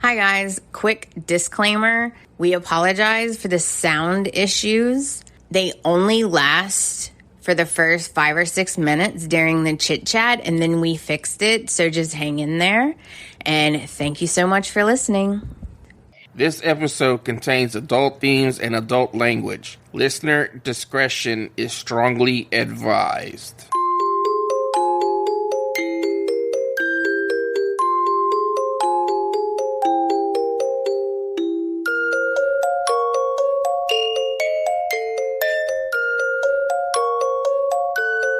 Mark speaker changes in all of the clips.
Speaker 1: Hi guys, quick disclaimer. We apologize for the sound issues. They only last for the first 5 or 6 minutes during the chit chat and then we fixed it. So just hang in there and thank you so much for listening.
Speaker 2: This episode contains adult themes and adult language. Listener discretion is strongly advised.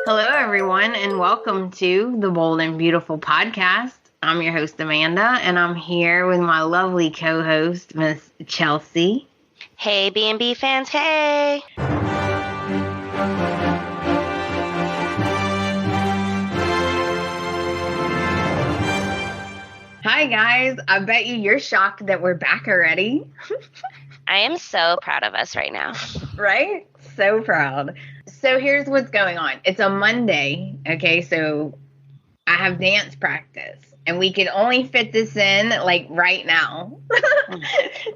Speaker 1: Hello, everyone, and welcome to the Bold and Beautiful podcast. I'm your host, Amanda, and I'm here with my lovely co-host, Miss Chelsea.
Speaker 3: Hey, B&B fans, hey!
Speaker 1: Hi, guys. I bet you're shocked that we're back already.
Speaker 3: I am so proud of us right now.
Speaker 1: Right? So proud. So here's what's going on. It's a Monday, okay? So I have dance practice, and we could only fit this in, like, right now.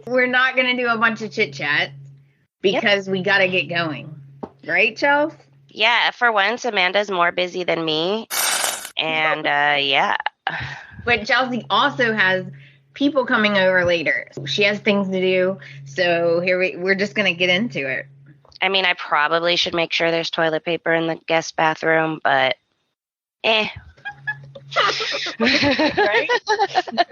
Speaker 1: We're not going to do a bunch of chit-chat because we got to get going. Right, Chels?
Speaker 3: Yeah, for once, Amanda's more busy than me, and, yeah.
Speaker 1: But Chelsea also has people coming over later. She has things to do, so we're just going to get into it.
Speaker 3: I mean, I probably should make sure there's toilet paper in the guest bathroom, but
Speaker 1: Right?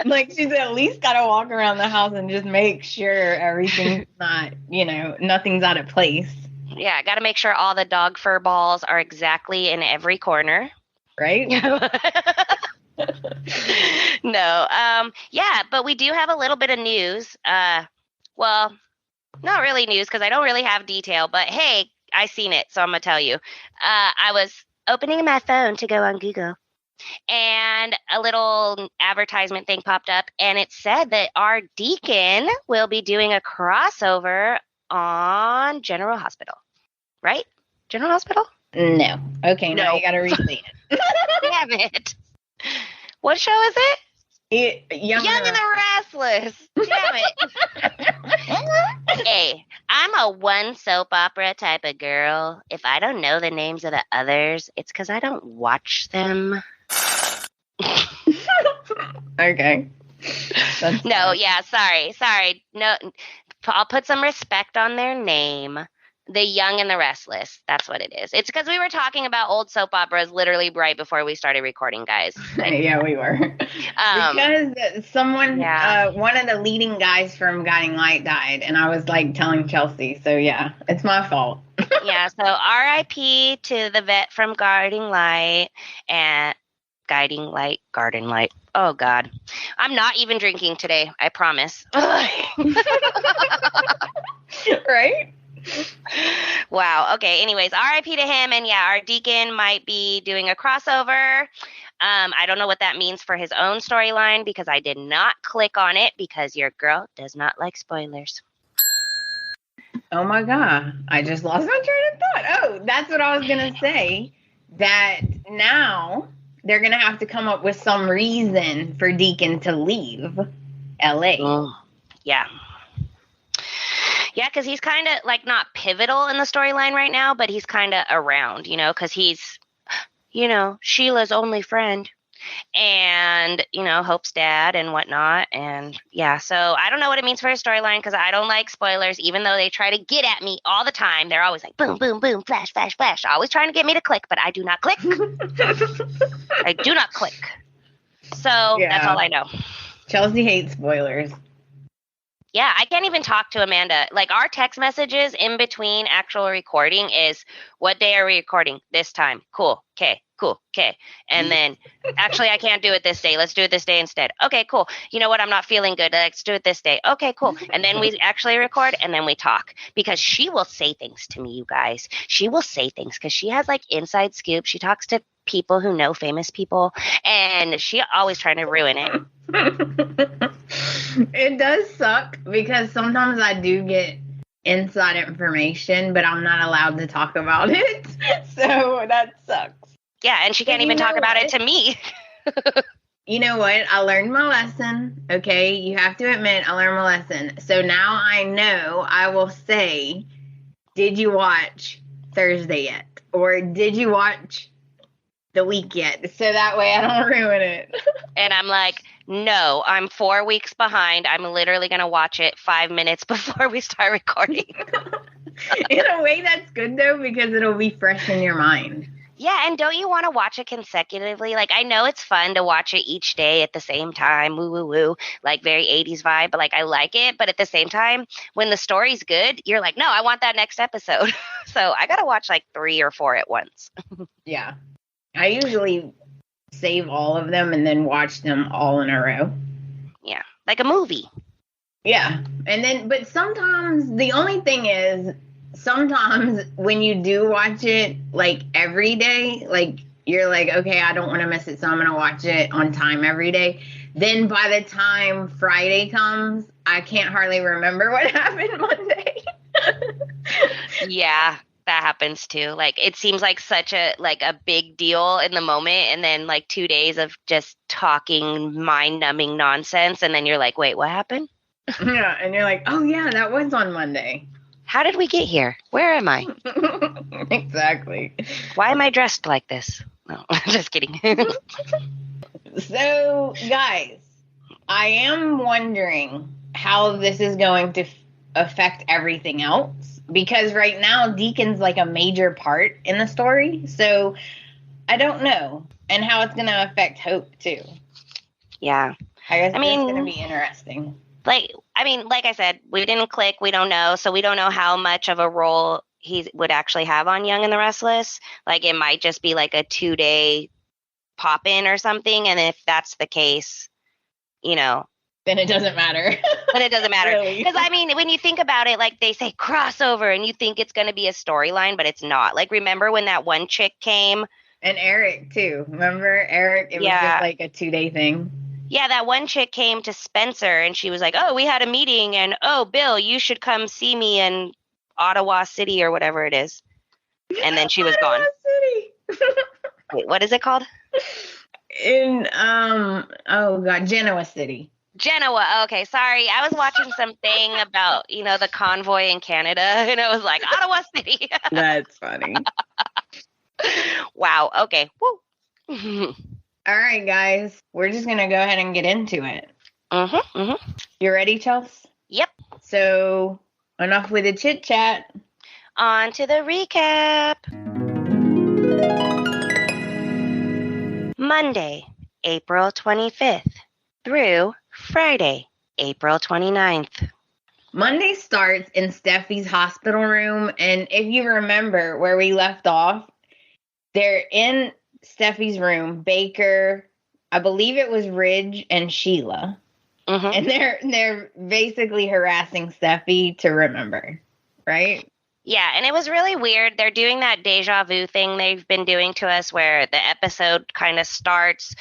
Speaker 1: Like, she's at least got to walk around the house and just make sure everything's not, nothing's out of place.
Speaker 3: Yeah, I got to make sure all the dog fur balls are exactly in every corner.
Speaker 1: Right?
Speaker 3: No. Yeah, but we do have a little bit of news. Well, not really news because I don't really have detail, but hey, I seen it, so I'm going to tell you. I was opening my phone to go on Google, and a little advertisement thing popped up, and it said that our deacon will be doing a crossover on General Hospital. Right? General Hospital?
Speaker 1: No. Okay,
Speaker 3: No.
Speaker 1: now you got to repeat it.
Speaker 3: Damn it. What show is it?
Speaker 1: Young
Speaker 3: and the Restless. Damn it. Hey, I'm a one soap opera type of girl. If I don't know the names of the others, it's because I don't watch them.
Speaker 1: Okay.
Speaker 3: No, yeah, sorry. No, I'll put some respect on their name. The Young and the Restless. That's what it is. It's because we were talking about old soap operas literally right before we started recording, guys.
Speaker 1: Yeah, we were. Because someone, one of the leading guys from Guiding Light died, and I was like telling Chelsea, so yeah, it's my fault.
Speaker 3: Yeah, so R.I.P. to the vet from Guiding Light and Guiding Light, Garden Light. Oh, God. I'm not even drinking today, I promise.
Speaker 1: Right?
Speaker 3: Wow. Okay. Anyways, RIP to him. And yeah, our deacon might be doing a crossover. I don't know what that means for his own storyline because I did not click on it because your girl does not like spoilers.
Speaker 1: Oh my God. I just lost my train of thought. Oh, that's what I was going to say. That now they're going to have to come up with some reason for Deacon to leave LA.
Speaker 3: Oh, yeah. Yeah, because he's kind of like not pivotal in the storyline right now, but he's kind of around, because he's, Sheila's only friend and, Hope's dad and whatnot. And yeah, so I don't know what it means for his storyline because I don't like spoilers, even though they try to get at me all the time. They're always like, boom, boom, boom, flash, flash, flash, always trying to get me to click, but I do not click. I do not click. So That's all I know.
Speaker 1: Chelsea hates spoilers.
Speaker 3: Yeah, I can't even talk to Amanda. Like, our text messages in between actual recording is, what day are we recording? This time. Cool. Okay. Cool. Okay. And then, actually, I can't do it this day. Let's do it this day instead. Okay, cool. You know what? I'm not feeling good. Let's do it this day. Okay, cool. And then we actually record, and then we talk. Because she will say things to me, you guys. She will say things because she has, like, inside scoop. She talks to people who know famous people, and she always trying to ruin it.
Speaker 1: It does suck because sometimes I do get inside information, but I'm not allowed to talk about it. So that sucks.
Speaker 3: Yeah, and she can't even talk about it to me.
Speaker 1: you know what? I learned my lesson. Okay. You have to admit, I learned my lesson. So now I know I will say, did you watch Thursday yet? Or did you watch the week yet? So that way I don't ruin it.
Speaker 3: And I'm like, no, I'm 4 weeks behind. I'm literally going to watch it 5 minutes before we start recording.
Speaker 1: In a way, that's good, though, because it'll be fresh in your mind.
Speaker 3: Yeah, and don't you want to watch it consecutively? Like, I know it's fun to watch it each day at the same time, woo, woo, woo, like very 80s vibe, but like I like it. But at the same time, when the story's good, you're like, no, I want that next episode. So I got to watch like 3 or 4 at once.
Speaker 1: Yeah. I usually save all of them and then watch them all in a row.
Speaker 3: Yeah, like a movie.
Speaker 1: Yeah. And then, but sometimes the only thing is, sometimes when you do watch it like every day, like you're like, okay, I don't want to miss it, so I'm going to watch it on time every day. Then by the time Friday comes, I can't hardly remember what happened Monday.
Speaker 3: Yeah, that happens too. Like it seems like such a big deal in the moment, and then like 2 days of just talking mind-numbing nonsense, and then you're like, wait, what happened?
Speaker 1: Yeah, and you're like, oh yeah, that was on Monday.
Speaker 3: How did we get here? Where am I?
Speaker 1: Exactly.
Speaker 3: Why am I dressed like this? No, just kidding.
Speaker 1: So, guys, I am wondering how this is going to affect everything else, because right now Deacon's like a major part in the story. So, I don't know, and how it's going to affect Hope too.
Speaker 3: Yeah.
Speaker 1: I guess it's going to be interesting.
Speaker 3: Like I said, we didn't click. We don't know. So we don't know how much of a role he would actually have on Young and the Restless. Like it might just be like a 2-day pop in or something. And if that's the case, you know,
Speaker 1: then it doesn't matter.
Speaker 3: Then it doesn't matter.
Speaker 1: Really.
Speaker 3: Because I mean, when you think about it, like they say crossover and you think it's going to be a storyline, but it's not. Like, remember when that one chick came?
Speaker 1: And Eric too. Remember Eric? It was just like a 2-day thing.
Speaker 3: Yeah, that one chick came to Spencer and she was like, oh, we had a meeting and, oh, Bill, you should come see me in Ottawa City or whatever it is. And then she was gone.
Speaker 1: City.
Speaker 3: Wait, what is it called?
Speaker 1: In, Genoa City.
Speaker 3: Genoa. Okay, sorry. I was watching something about, the convoy in Canada and it was like Ottawa City.
Speaker 1: That's funny.
Speaker 3: Wow. Okay. Woo.
Speaker 1: All right, guys. We're just going to go ahead and get into it.
Speaker 3: Mm-hmm. Mm-hmm.
Speaker 1: You ready, Chels?
Speaker 3: Yep.
Speaker 1: So, enough with the chit-chat.
Speaker 3: On to the recap. Monday, April 25th through Friday, April 29th.
Speaker 1: Monday starts in Steffi's hospital room, and if you remember where we left off, they're in Steffi's room, Baker, I believe it was Ridge and Sheila. Mm-hmm. And they're basically harassing Steffi to remember, right?
Speaker 3: Yeah, and it was really weird. They're doing that deja vu thing they've been doing to us where the episode kind of starts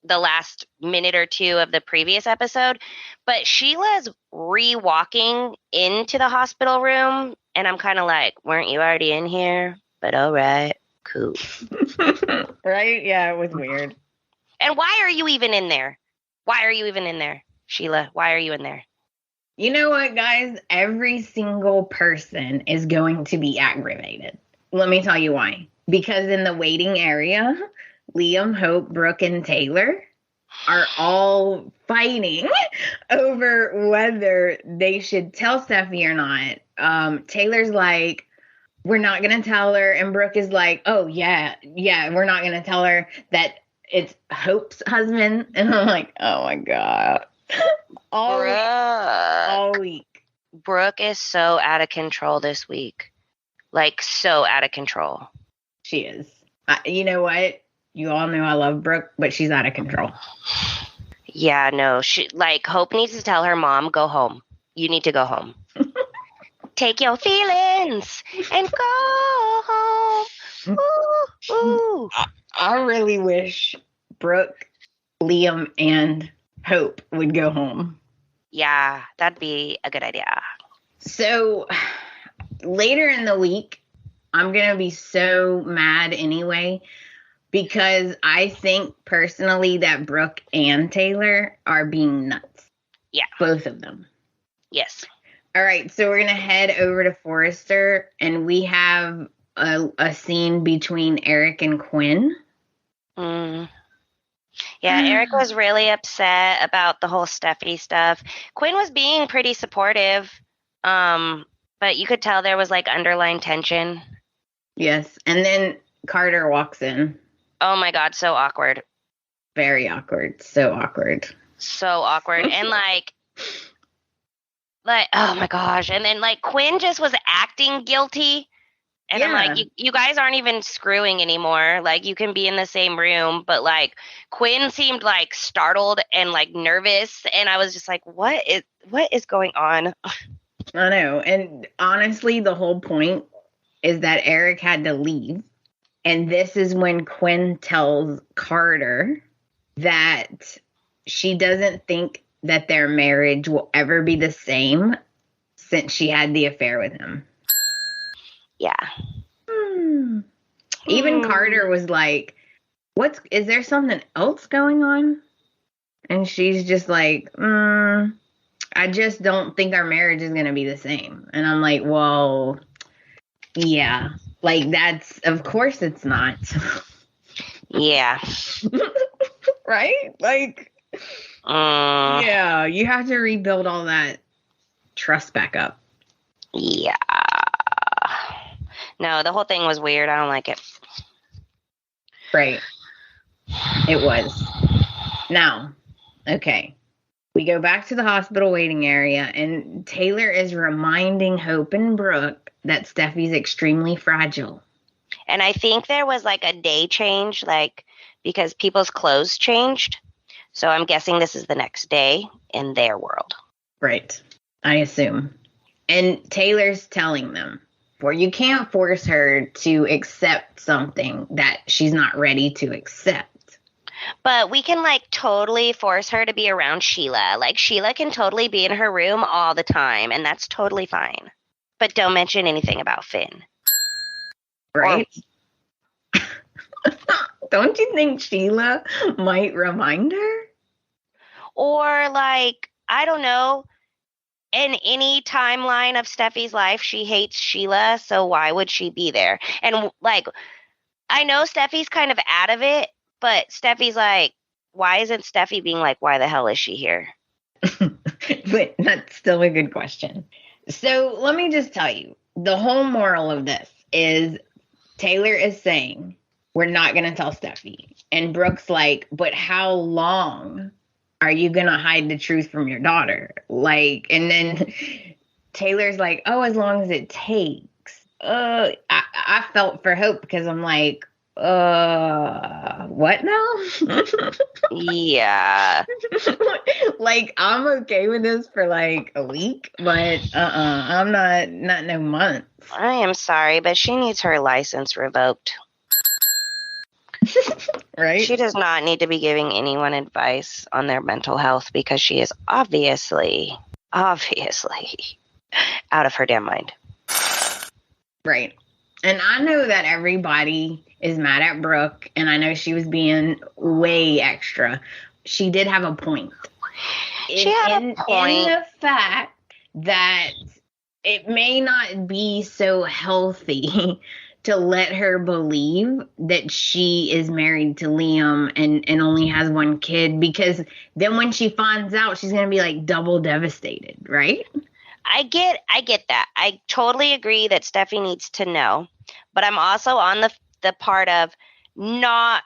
Speaker 3: the last minute or two of the previous episode. But Sheila's re-walking into the hospital room, and I'm kind of like, weren't you already in here? But all right. Cool.
Speaker 1: Right? Yeah, it was weird.
Speaker 3: And why are you even in there? Why are you even in there, Sheila? Why are you in there?
Speaker 1: You know what, guys? Every single person is going to be aggravated. Let me tell you why. Because in the waiting area, Liam, Hope, Brooke, and Taylor are all fighting over whether they should tell Steffi or not. Taylor's like, we're not going to tell her. And Brooke is like, oh, yeah, we're not going to tell her that it's Hope's husband. And I'm like, oh, my God. all week.
Speaker 3: Brooke is so out of control this week. Like, so out of control.
Speaker 1: She is. You know what? You all know I love Brooke, but she's out of control.
Speaker 3: Yeah, no. Hope needs to tell her mom, go home. You need to go home. Take your feelings and go home. Ooh, ooh.
Speaker 1: I really wish Brooke, Liam, and Hope would go home.
Speaker 3: Yeah, that'd be a good idea.
Speaker 1: So later in the week, I'm going to be so mad anyway. because I think personally that Brooke and Taylor are being nuts.
Speaker 3: Yeah.
Speaker 1: Both of them.
Speaker 3: Yes.
Speaker 1: All right, so we're going to head over to Forrester, and we have a scene between Eric and Quinn.
Speaker 3: Yeah, Eric was really upset about the whole Steffi stuff. Quinn was being pretty supportive, but you could tell there was like underlying tension.
Speaker 1: Yes, and then Carter walks in.
Speaker 3: Oh my God, so awkward.
Speaker 1: Very awkward. So awkward.
Speaker 3: So awkward. And like, oh my gosh. And then like Quinn just was acting guilty. And I'm like, you guys aren't even screwing anymore. Like, you can be in the same room. But like, Quinn seemed like startled and like nervous. And I was just like, what is going on?
Speaker 1: I know. And honestly, the whole point is that Eric had to leave. And this is when Quinn tells Carter that she doesn't think that their marriage will ever be the same since she had the affair with him.
Speaker 3: Yeah.
Speaker 1: Even Carter was like, is there something else going on? And she's just like, I just don't think our marriage is going to be the same. And I'm like, well, yeah, like of course it's not.
Speaker 3: Yeah.
Speaker 1: Right? Like, yeah, you have to rebuild all that trust back up.
Speaker 3: Yeah. No, the whole thing was weird. I don't like it.
Speaker 1: Right. It was. Now, okay. We go back to the hospital waiting area, and Taylor is reminding Hope and Brooke that Steffi's extremely fragile.
Speaker 3: And I think there was like a day change, like because people's clothes changed. So I'm guessing this is the next day in their world.
Speaker 1: Right. I assume. And Taylor's telling them, well, you can't force her to accept something that she's not ready to accept.
Speaker 3: But we can like totally force her to be around Sheila. Like Sheila can totally be in her room all the time, and that's totally fine. But don't mention anything about Finn.
Speaker 1: Right? Don't you think Sheila might remind her?
Speaker 3: Or like, I don't know, in any timeline of Steffi's life, she hates Sheila, so why would she be there? And like, I know Steffi's kind of out of it, but Steffi's like, why isn't Steffi being like, why the hell is she here?
Speaker 1: But that's still a good question. So let me just tell you, the whole moral of this is Taylor is saying, we're not going to tell Steffi. And Brooke's like, but how long are you going to hide the truth from your daughter? Like, and then Taylor's like, oh, as long as it takes. I felt for Hope because I'm like, what now?
Speaker 3: Yeah.
Speaker 1: Like, I'm okay with this for like a week, but I'm not no months.
Speaker 3: I am sorry, but she needs her license revoked.
Speaker 1: Right?
Speaker 3: She does not need to be giving anyone advice on their mental health because she is obviously out of her damn mind.
Speaker 1: Right. And I know that everybody is mad at Brooke, and I know she was being way extra. She did have a point.
Speaker 3: She had a point.
Speaker 1: In the fact that it may not be so healthy to let her believe that she is married to Liam and only has one kid, because then when she finds out, she's going to be like double devastated, right?
Speaker 3: I get that. I totally agree that Steffi needs to know, but I'm also on the part of not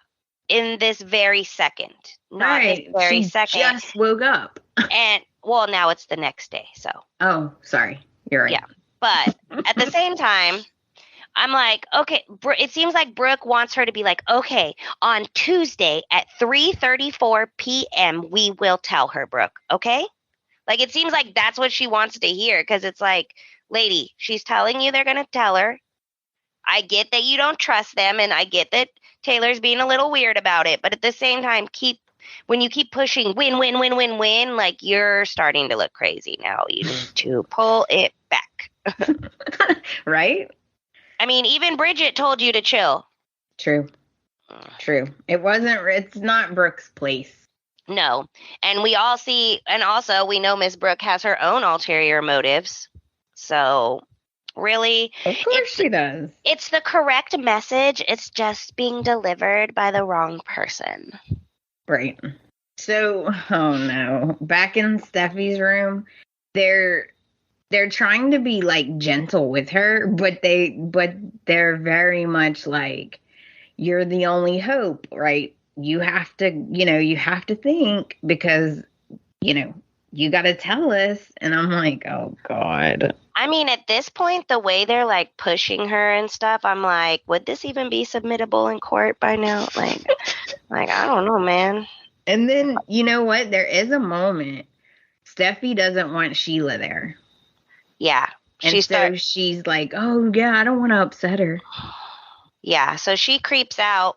Speaker 3: in this very second. Not
Speaker 1: right.
Speaker 3: This very
Speaker 1: she
Speaker 3: second.
Speaker 1: Just woke up.
Speaker 3: And well, now it's the next day, so.
Speaker 1: Oh, sorry. You're right.
Speaker 3: Yeah. But at the same time, I'm like, okay, it seems like Brooke wants her to be like, okay, on Tuesday at 3:34 p.m., we will tell her, Brooke, okay? Like, it seems like that's what she wants to hear, because it's like, lady, she's telling you they're going to tell her. I get that you don't trust them, and I get that Taylor's being a little weird about it, but at the same time, when you keep pushing win, like, you're starting to look crazy now. You need to pull it back.
Speaker 1: Right?
Speaker 3: I mean, even Bridget told you to chill.
Speaker 1: True. True. It's not Brooke's place.
Speaker 3: No. And we all see, and also we know Miss Brooke has her own ulterior motives. So, really,
Speaker 1: Of course she does.
Speaker 3: it's the correct message. It's just being delivered by the wrong person.
Speaker 1: Right. So, oh no. Back in Steffi's room, they're trying to be like gentle with her, but they're very much like, you're the only hope, right? You have to think because, you got to tell us. And I'm like, oh God.
Speaker 3: I mean, at this point, the way they're like pushing her and stuff, I'm like, would this even be submittable in court by now? Like I don't know, man.
Speaker 1: And then, you know what? There is a moment. Steffi doesn't want Sheila there.
Speaker 3: Yeah.
Speaker 1: And she's like, oh, yeah, I don't want to upset her.
Speaker 3: Yeah. So she creeps out.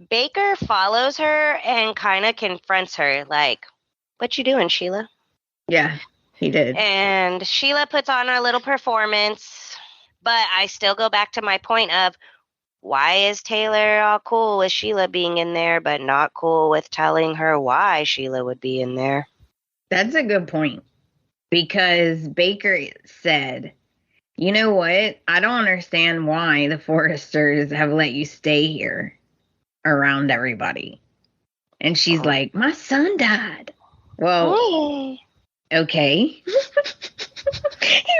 Speaker 3: Baker follows her and kind of confronts her like, what you doing, Sheila?
Speaker 1: Yeah, he did.
Speaker 3: And Sheila puts on her little performance. But I still go back to my point of, why is Taylor all cool with Sheila being in there, but not cool with telling her why Sheila would be in there?
Speaker 1: That's a good point. Because Baker said, you know what? I don't understand why the Forresters have let you stay here around everybody. And she's like, my son died. Well, okay.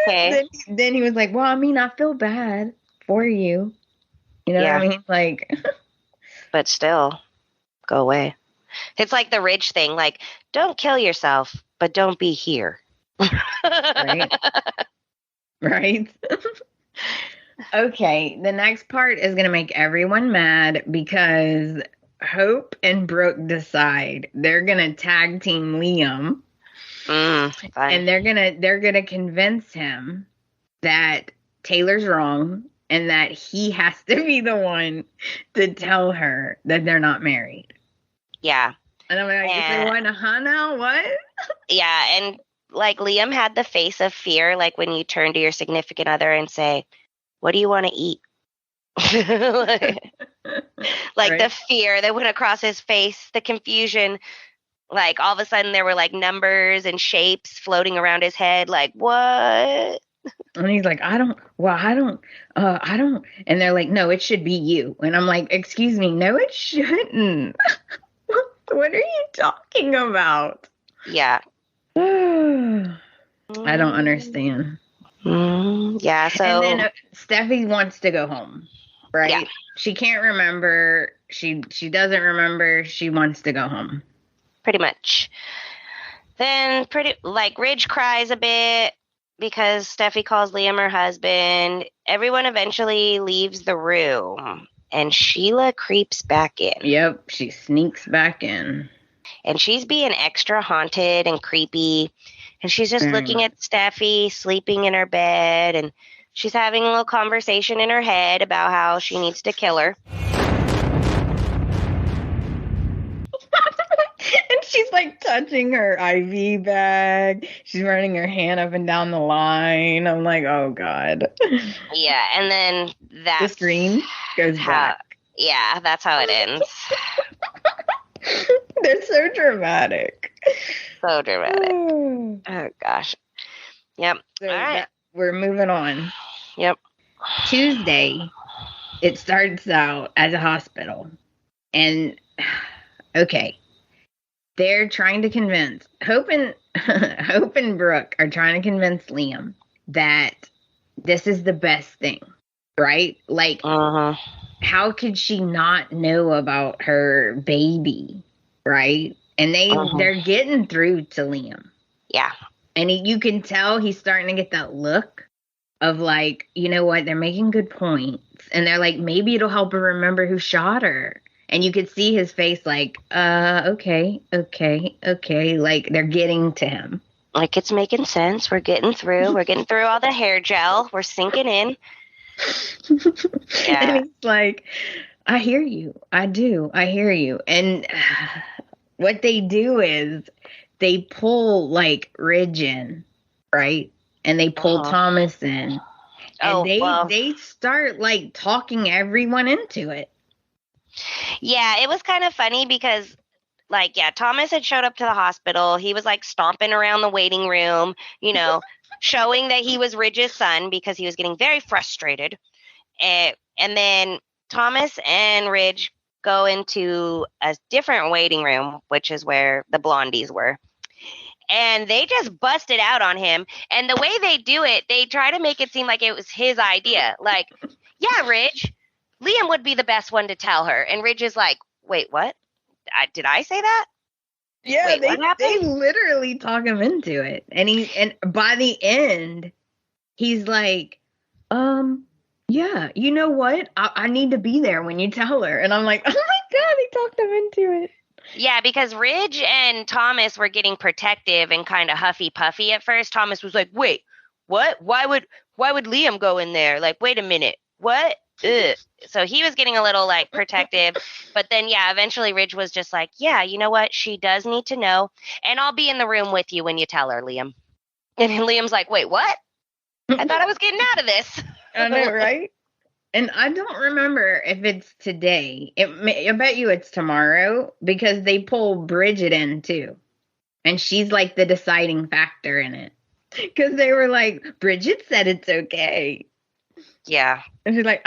Speaker 3: Okay.
Speaker 1: Then he was like, well, I mean, I feel bad for you. You know what I mean? Like,
Speaker 3: but still, go away. It's like the Ridge thing. Like, don't kill yourself, but don't be here.
Speaker 1: Right? Right? Okay, the next part is going to make everyone mad because Hope and Brooke decide they're going to tag team Liam. And they're going to convince him that Taylor's wrong and that he has to be the one to tell her that they're not married.
Speaker 3: Yeah.
Speaker 1: And I'm like, now? What?
Speaker 3: Yeah, and like Liam had the face of fear, like when you turn to your significant other and say, what do you want to eat? Like right? The fear that went across his face, the confusion. Like all of a sudden there were like numbers and shapes floating around his head. Like, what?
Speaker 1: And he's like, I don't. And they're like, no, it should be you. And I'm like, excuse me, no, it shouldn't. What are you talking about?
Speaker 3: Yeah.
Speaker 1: I don't understand.
Speaker 3: Yeah, so...
Speaker 1: And then Steffi wants to go home, right? Yeah. She can't remember. She doesn't remember. She wants to go home.
Speaker 3: Pretty much. Then Ridge cries a bit because Steffi calls Liam her husband. Everyone eventually leaves the room, and Sheila creeps back in.
Speaker 1: Yep, she sneaks back in.
Speaker 3: And she's being extra haunted and creepy. And she's just looking at Steffi sleeping in her bed. And she's having a little conversation in her head about how she needs to kill her.
Speaker 1: And she's like touching her IV bag. She's running her hand up and down the line. I'm like, oh, God.
Speaker 3: Yeah, and then
Speaker 1: the screen goes black.
Speaker 3: Yeah, that's how it ends.
Speaker 1: They're so dramatic.
Speaker 3: So dramatic. Oh, gosh. Yep.
Speaker 1: So all right. We're moving on.
Speaker 3: Yep.
Speaker 1: Tuesday, it starts out as a hospital. And, okay, they're trying to convince, Hope and Brooke are trying to convince Liam that this is the best thing, right? Like, how could she not know about her baby, right? And they're getting through to Liam.
Speaker 3: Yeah.
Speaker 1: And you can tell he's starting to get that look of like, you know what, they're making good points. And they're like, maybe it'll help her remember who shot her. And you could see his face like, okay. Like they're getting to him.
Speaker 3: Like it's making sense. We're getting through. We're getting through all the hair gel. We're sinking in.
Speaker 1: Yeah. And he's like, I hear you. I do. I hear you. And what they do is they pull like Ridge in, right? And they pull Thomas in. And they start like talking everyone into it.
Speaker 3: Yeah, it was kind of funny because, like, yeah, Thomas had showed up to the hospital. He was like stomping around the waiting room, showing that he was Ridge's son because he was getting very frustrated. And then Thomas and Ridge go into a different waiting room, which is where the blondies were. And they just busted out on him. And the way they do it, they try to make it seem like it was his idea. Like, yeah, Ridge, Liam would be the best one to tell her. And Ridge is like, wait, what? Did I say that?
Speaker 1: Yeah,
Speaker 3: Wait, what happened?
Speaker 1: they literally talk him into it. And by the end, he's like, yeah, you know what? I need to be there when you tell her. And I'm like, oh my God, he talked him into it.
Speaker 3: Yeah, because Ridge and Thomas were getting protective and kind of huffy puffy at first. Thomas was like, wait, what? Why would Liam go in there? Like, wait a minute. What? Ugh. So he was getting a little like protective, but then yeah, eventually Ridge was just like, yeah, you know what? She does need to know, and I'll be in the room with you when you tell her, Liam. And Liam's like, wait, what? I thought I was getting out of this.
Speaker 1: I know, right? And I don't remember if it's today. I bet you it's tomorrow because they pull Bridget in too, and she's like the deciding factor in it because they were like, Bridget said it's okay.
Speaker 3: Yeah.
Speaker 1: And she's like,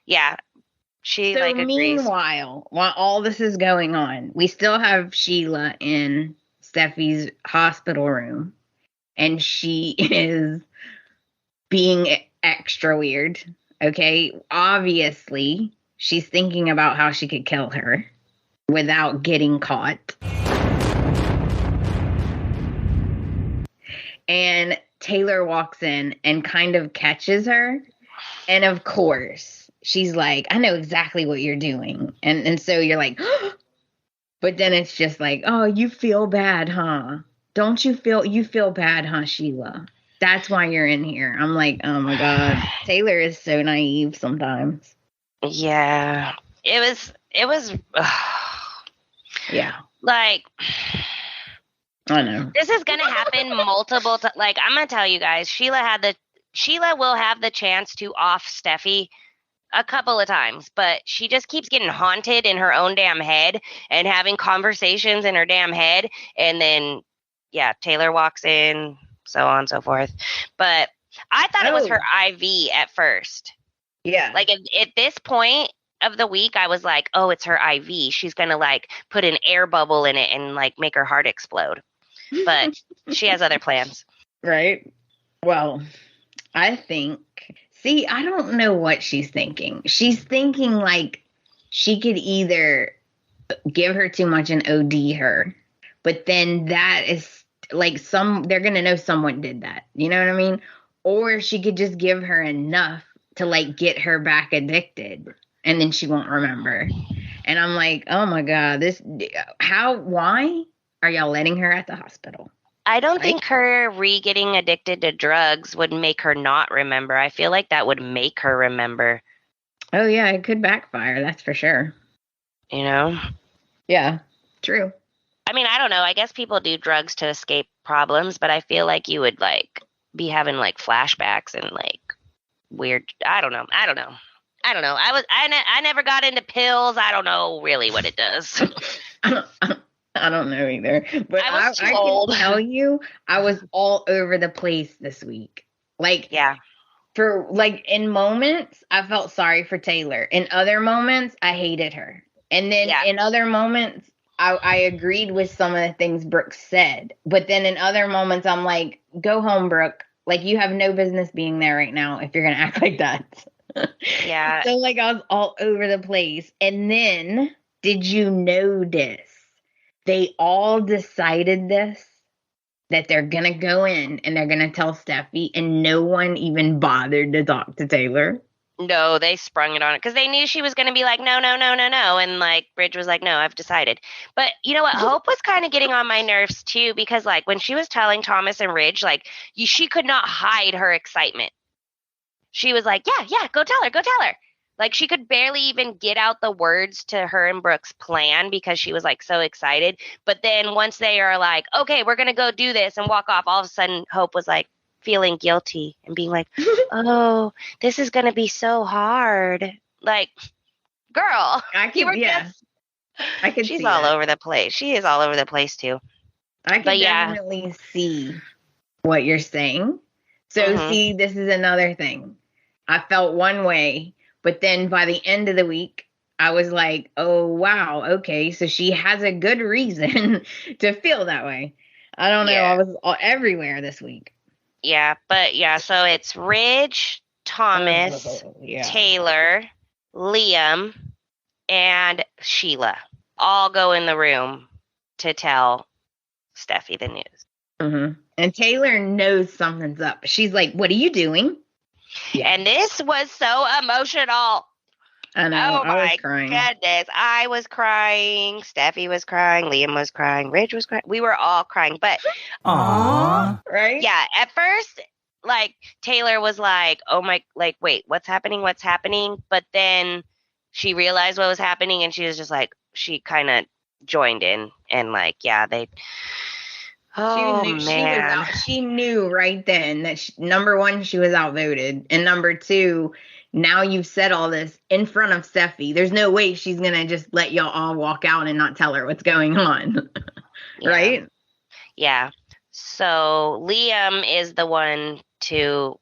Speaker 3: yeah. She
Speaker 1: so
Speaker 3: like agrees.
Speaker 1: Meanwhile, while all this is going on, we still have Sheila in Steffi's hospital room, and she is being extra weird. Okay. Obviously, she's thinking about how she could kill her without getting caught. And Taylor walks in and kind of catches her. And of course, she's like, I know exactly what you're doing. And so you're like, but then it's just like, oh, you feel bad, huh? Don't you feel bad, huh, Sheila? That's why you're in here. I'm like, oh my God. Taylor is so naive sometimes.
Speaker 3: Yeah. It was
Speaker 1: yeah.
Speaker 3: Like,
Speaker 1: I know.
Speaker 3: this is gonna happen multiple times. Like, I'm gonna tell you guys, Sheila will have the chance to off Steffi a couple of times, but she just keeps getting haunted in her own damn head and having conversations in her damn head. And then, yeah, Taylor walks in, so on and so forth. But I thought it was her IV at first.
Speaker 1: Yeah.
Speaker 3: Like, at this point of the week, I was like, oh, it's her IV. She's going to, like, put an air bubble in it and, like, make her heart explode. But she has other plans.
Speaker 1: Right? Well, I think... See, I don't know what she's thinking. She's thinking, like, she could either give her too much and OD her, but then that is, like, they're going to know someone did that. You know what I mean? Or she could just give her enough to, like, get her back addicted, and then she won't remember. And I'm like, oh, my God, why are y'all letting her at the hospital?
Speaker 3: I don't think her getting addicted to drugs would make her not remember. I feel like that would make her remember.
Speaker 1: Oh, yeah, it could backfire. That's for sure.
Speaker 3: You know?
Speaker 1: Yeah, true.
Speaker 3: I mean, I don't know. I guess people do drugs to escape problems, but I feel like you would, like, be having, like, flashbacks and, like, weird. I don't know. I never got into pills. I don't know really what it does.
Speaker 1: I don't know either, but I can tell you, I was all over the place this week. Like,
Speaker 3: yeah,
Speaker 1: for like in moments, I felt sorry for Taylor. In other moments, I hated her. And then in other moments, I agreed with some of the things Brooke said. But then in other moments, I'm like, go home, Brooke. Like, you have no business being there right now if you're going to act like that.
Speaker 3: Yeah.
Speaker 1: So, like, I was all over the place. And then, did you notice? They all decided that they're going to go in and they're going to tell Steffi, and no one even bothered to talk to Taylor.
Speaker 3: No, they sprung it on it because they knew she was going to be like, no. And like Bridge was like, no, I've decided. But you know what? Hope was kind of getting on my nerves too, because like when she was telling Thomas and Ridge, like she could not hide her excitement. She was like, yeah, go tell her. Like, she could barely even get out the words to her and Brooke's plan because she was, like, so excited. But then once they are like, okay, we're going to go do this and walk off, all of a sudden Hope was, like, feeling guilty and being like, oh, this is going to be so hard. Like, girl,
Speaker 1: I could, I could
Speaker 3: she's
Speaker 1: see
Speaker 3: all
Speaker 1: that.
Speaker 3: over the place. She is all over the place, too.
Speaker 1: I could
Speaker 3: But yeah.
Speaker 1: definitely see what you're saying. So, see, this is another thing. I felt one way, but then by the end of the week, I was like, oh, wow, okay, so she has a good reason to feel that way. I don't know. I was everywhere this week.
Speaker 3: Yeah, but yeah, so it's Ridge, Thomas, Taylor, Liam, and Sheila all go in the room to tell Steffi the news.
Speaker 1: Mm-hmm. And Taylor knows something's up. She's like, what are you doing?
Speaker 3: Yeah. And this was so emotional.
Speaker 1: I know.
Speaker 3: Oh,
Speaker 1: I was crying.
Speaker 3: Goodness. I was crying. Steffi was crying. Liam was crying. Ridge was crying. We were all crying. But,
Speaker 1: aww. Right?
Speaker 3: Yeah, at first, like, Taylor was like, oh my, like, wait, what's happening? What's happening? But then she realized what was happening, and she was just like, she kind of joined in, and like, yeah, they... Oh, man.
Speaker 1: She knew right then that, number one, she was outvoted. And number two, now you've said all this in front of Steffi. There's no way she's going to just let y'all all walk out and not tell her what's going on. Right?
Speaker 3: Yeah. So Liam is the one to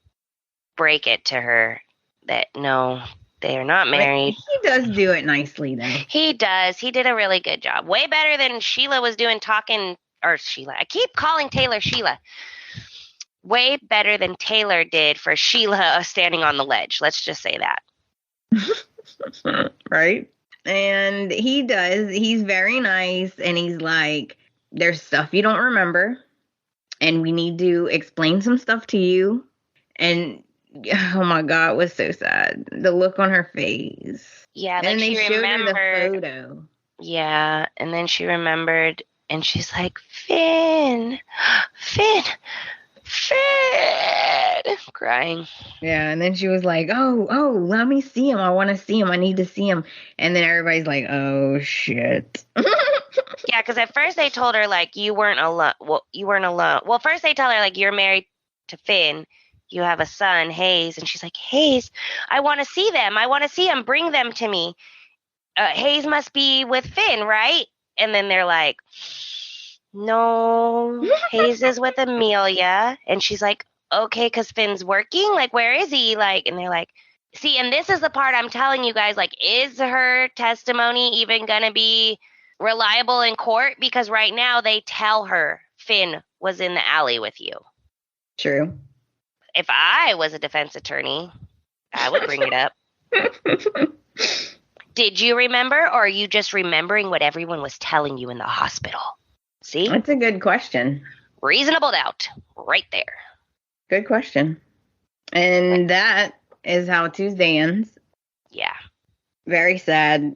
Speaker 3: break it to her that, no, they are not married.
Speaker 1: He does do it nicely, though.
Speaker 3: He does. He did a really good job. Way better than Sheila was doing talking... Or Sheila. I keep calling Taylor Sheila. Way better than Taylor did for Sheila standing on the ledge. Let's just say that.
Speaker 1: Right? And he does. He's very nice. And he's like, there's stuff you don't remember. And we need to explain some stuff to you. And oh my God, it was so sad. The look on her face.
Speaker 3: Yeah.
Speaker 1: And they showed her the photo.
Speaker 3: Yeah. And then she remembered. And she's like, Finn, crying.
Speaker 1: Yeah, and then she was like, oh, let me see him. I want to see him. I need to see him. And then everybody's like, oh, shit.
Speaker 3: Yeah, because at first they told her, like, you weren't alone. Well, first they tell her, like, you're married to Finn. You have a son, Hayes. And she's like, Hayes, I want to see them. I want to see him. Bring them to me. Hayes must be with Finn, right? And then they're like, no, Hayes is with Amelia. And she's like, okay, because Finn's working? Like, where is he? Like, and they're like, see, and this is the part I'm telling you guys, like, is her testimony even going to be reliable in court? Because right now they tell her Finn was in the alley with you.
Speaker 1: True.
Speaker 3: If I was a defense attorney, I would bring it up. Did you remember, or are you just remembering what everyone was telling you in the hospital? See?
Speaker 1: That's a good question.
Speaker 3: Reasonable doubt. Right there.
Speaker 1: Good question. And that is how Tuesday ends.
Speaker 3: Yeah.
Speaker 1: Very sad.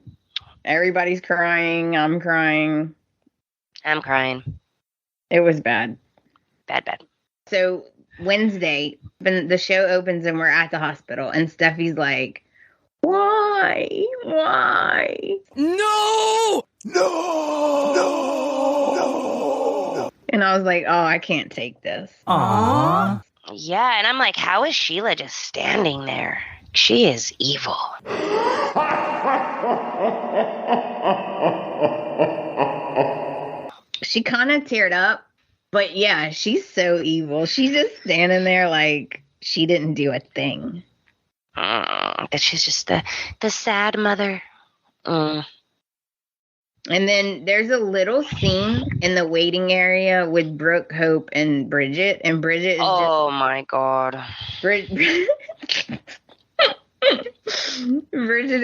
Speaker 1: Everybody's crying. I'm crying.
Speaker 3: I'm crying.
Speaker 1: It was bad.
Speaker 3: Bad.
Speaker 1: So Wednesday, when the show opens and we're at the hospital, and Steffi's like, Why? No! And I was like, oh, I can't take this.
Speaker 4: Aww.
Speaker 3: Yeah, and I'm like, how is Sheila just standing there? She is evil.
Speaker 1: She kind of teared up, but yeah, she's so evil. She's just standing there like she didn't do a thing.
Speaker 3: That she's just the sad mother.
Speaker 1: And then there's a little scene in the waiting area with Brooke, Hope, and Bridget. And Bridget is
Speaker 3: my God.
Speaker 1: Bridget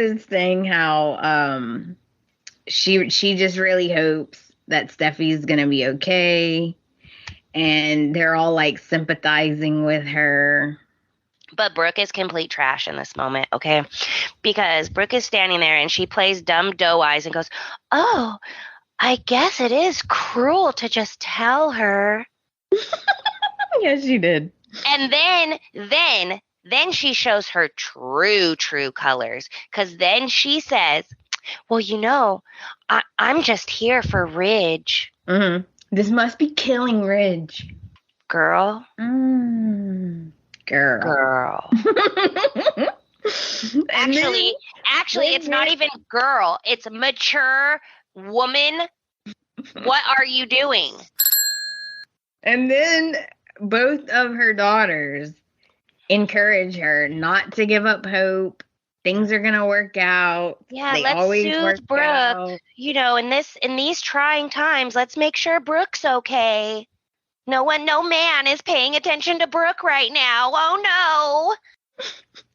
Speaker 1: is saying how she just really hopes that Steffi's gonna be okay. And they're all like sympathizing with her.
Speaker 3: But Brooke is complete trash in this moment, okay? Because Brooke is standing there and she plays dumb doe eyes and goes, oh, I guess it is cruel to just tell her.
Speaker 1: Yes, she did.
Speaker 3: And then she shows her true colors. Because then she says, well, you know, I'm just here for Ridge.
Speaker 1: Mm-hmm. This must be killing Ridge.
Speaker 3: Girl.
Speaker 1: Girl.
Speaker 3: Actually, it's not even girl. It's mature woman. What are you doing?
Speaker 1: And then both of her daughters encourage her not to give up hope. Things are gonna work out.
Speaker 3: Yeah,
Speaker 1: they
Speaker 3: let's
Speaker 1: always
Speaker 3: soothe
Speaker 1: work
Speaker 3: Brooke.
Speaker 1: out.
Speaker 3: You know, in these trying times, let's make sure Brooke's okay. No man is paying attention to Brooke right now. Oh no.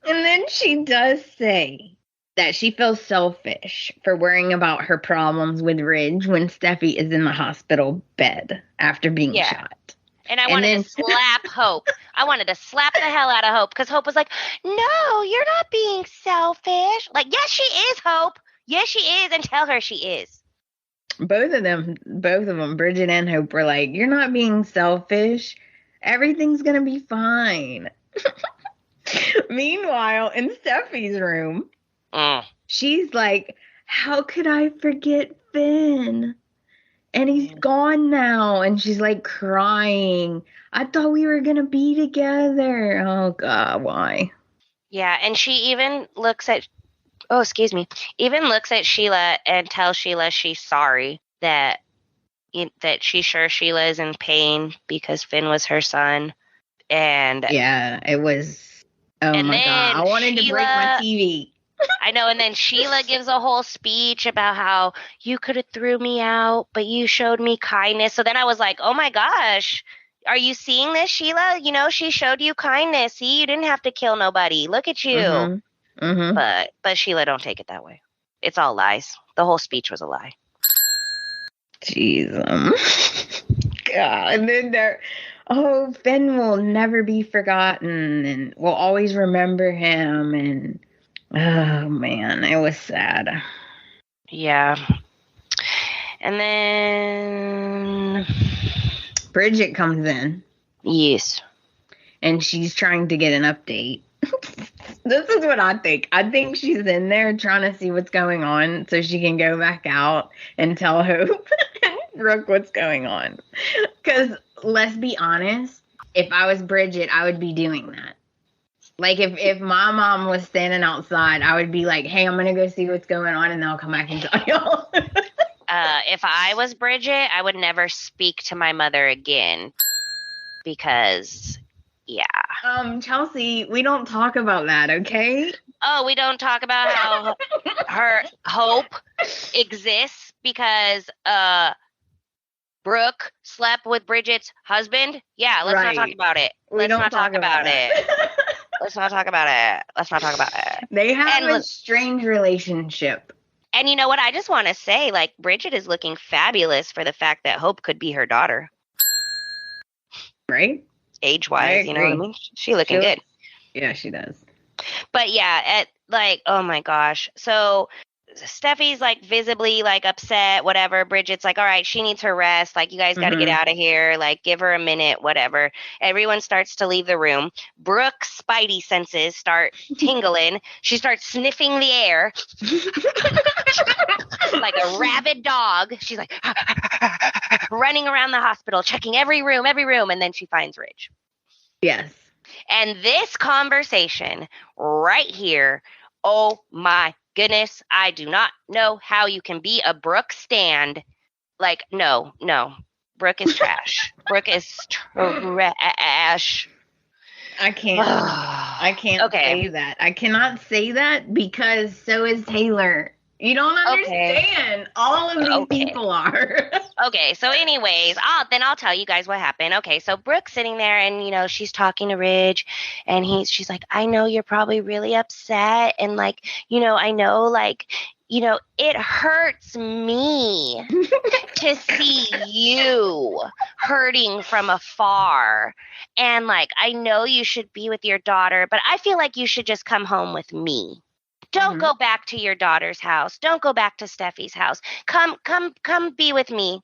Speaker 1: And then she does say that she feels selfish for worrying about her problems with Ridge when Steffi is in the hospital bed after being shot.
Speaker 3: And I wanted to slap Hope. I wanted to slap the hell out of Hope because Hope was like, no, you're not being selfish. Like, yes, she is, Hope. Yes, she is. And tell her she is.
Speaker 1: Both of them, Bridget and Hope, were like, you're not being selfish. Everything's going to be fine. Meanwhile, in Steffi's room, she's like, how could I forget Finn? And he's gone now. And she's like crying. I thought we were going to be together. Oh, God, why?
Speaker 3: Yeah, and she even looks at Sheila and tells Sheila she's sorry that she's sure Sheila is in pain because Finn was her son. And
Speaker 1: yeah, it was, oh my God, I wanted to break my TV.
Speaker 3: I know, and then Sheila gives a whole speech about how you could have threw me out, but you showed me kindness. So then I was like, oh my gosh, are you seeing this, Sheila? You know, she showed you kindness. See, you didn't have to kill nobody. Look at you.
Speaker 1: Mm-hmm.
Speaker 3: But Sheila, don't take it that way. It's all lies. The whole speech was a lie.
Speaker 1: Jeez. God. And then Finn will never be forgotten and we'll always remember him. And oh man, it was sad.
Speaker 3: Yeah. And then
Speaker 1: Bridget comes in.
Speaker 3: Yes.
Speaker 1: And she's trying to get an update. This is what I think. I think she's in there trying to see what's going on so she can go back out and tell Hope and Brooke what's going on. Because let's be honest, if I was Bridget, I would be doing that. Like if my mom was standing outside, I would be like, hey, I'm going to go see what's going on and then I'll come back and tell y'all.
Speaker 3: If I was Bridget, I would never speak to my mother again because... yeah.
Speaker 1: Chelsea, we don't talk about that, okay?
Speaker 3: Oh, we don't talk about how her Hope exists because Brooke slept with Bridget's husband? Yeah, let's not talk about it. Let's not talk about it. Let's not talk about it. Let's not talk about it.
Speaker 1: They have a strange relationship.
Speaker 3: And you know what? I just want to say, like, Bridget is looking fabulous for the fact that Hope could be her daughter.
Speaker 1: Right?
Speaker 3: Age-wise, you know what I mean? She looking good.
Speaker 1: Yeah, she does.
Speaker 3: But yeah, oh my gosh. So Steffi's like visibly like upset, whatever. Bridget's like, all right, she needs her rest. Like, you guys got to get out of here. Like, give her a minute, whatever. Everyone starts to leave the room. Brooke's spidey senses start tingling. She starts sniffing the air like a rabid dog. She's like running around the hospital, checking every room. And then she finds Ridge.
Speaker 1: Yes.
Speaker 3: And this conversation right here, oh my goodness, I do not know how you can be a Brooke stand. Like, no. Brooke is trash. Brooke is trash.
Speaker 1: I can't say that. I cannot say that because so is Taylor. You don't understand. Okay. All of these people are.
Speaker 3: Okay, so anyways, I'll tell you guys what happened. Okay, so Brooke's sitting there and, you know, she's talking to Ridge and she's like, I know you're probably really upset and like, you know, I know like, you know, it hurts me to see you hurting from afar. And like, I know you should be with your daughter, but I feel like you should just come home with me. Don't go back to your daughter's house. Don't go back to Steffi's house. Come be with me.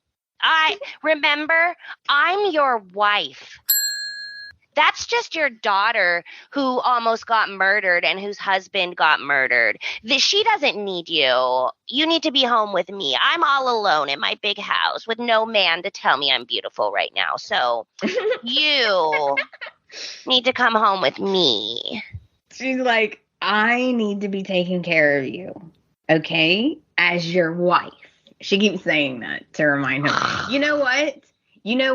Speaker 3: Remember, I'm your wife. That's just your daughter who almost got murdered and whose husband got murdered. She doesn't need you. You need to be home with me. I'm all alone in my big house with no man to tell me I'm beautiful right now. So you need to come home with me.
Speaker 1: She's like, I need to be taking care of you, okay? As your wife. She keeps saying that to remind him. You know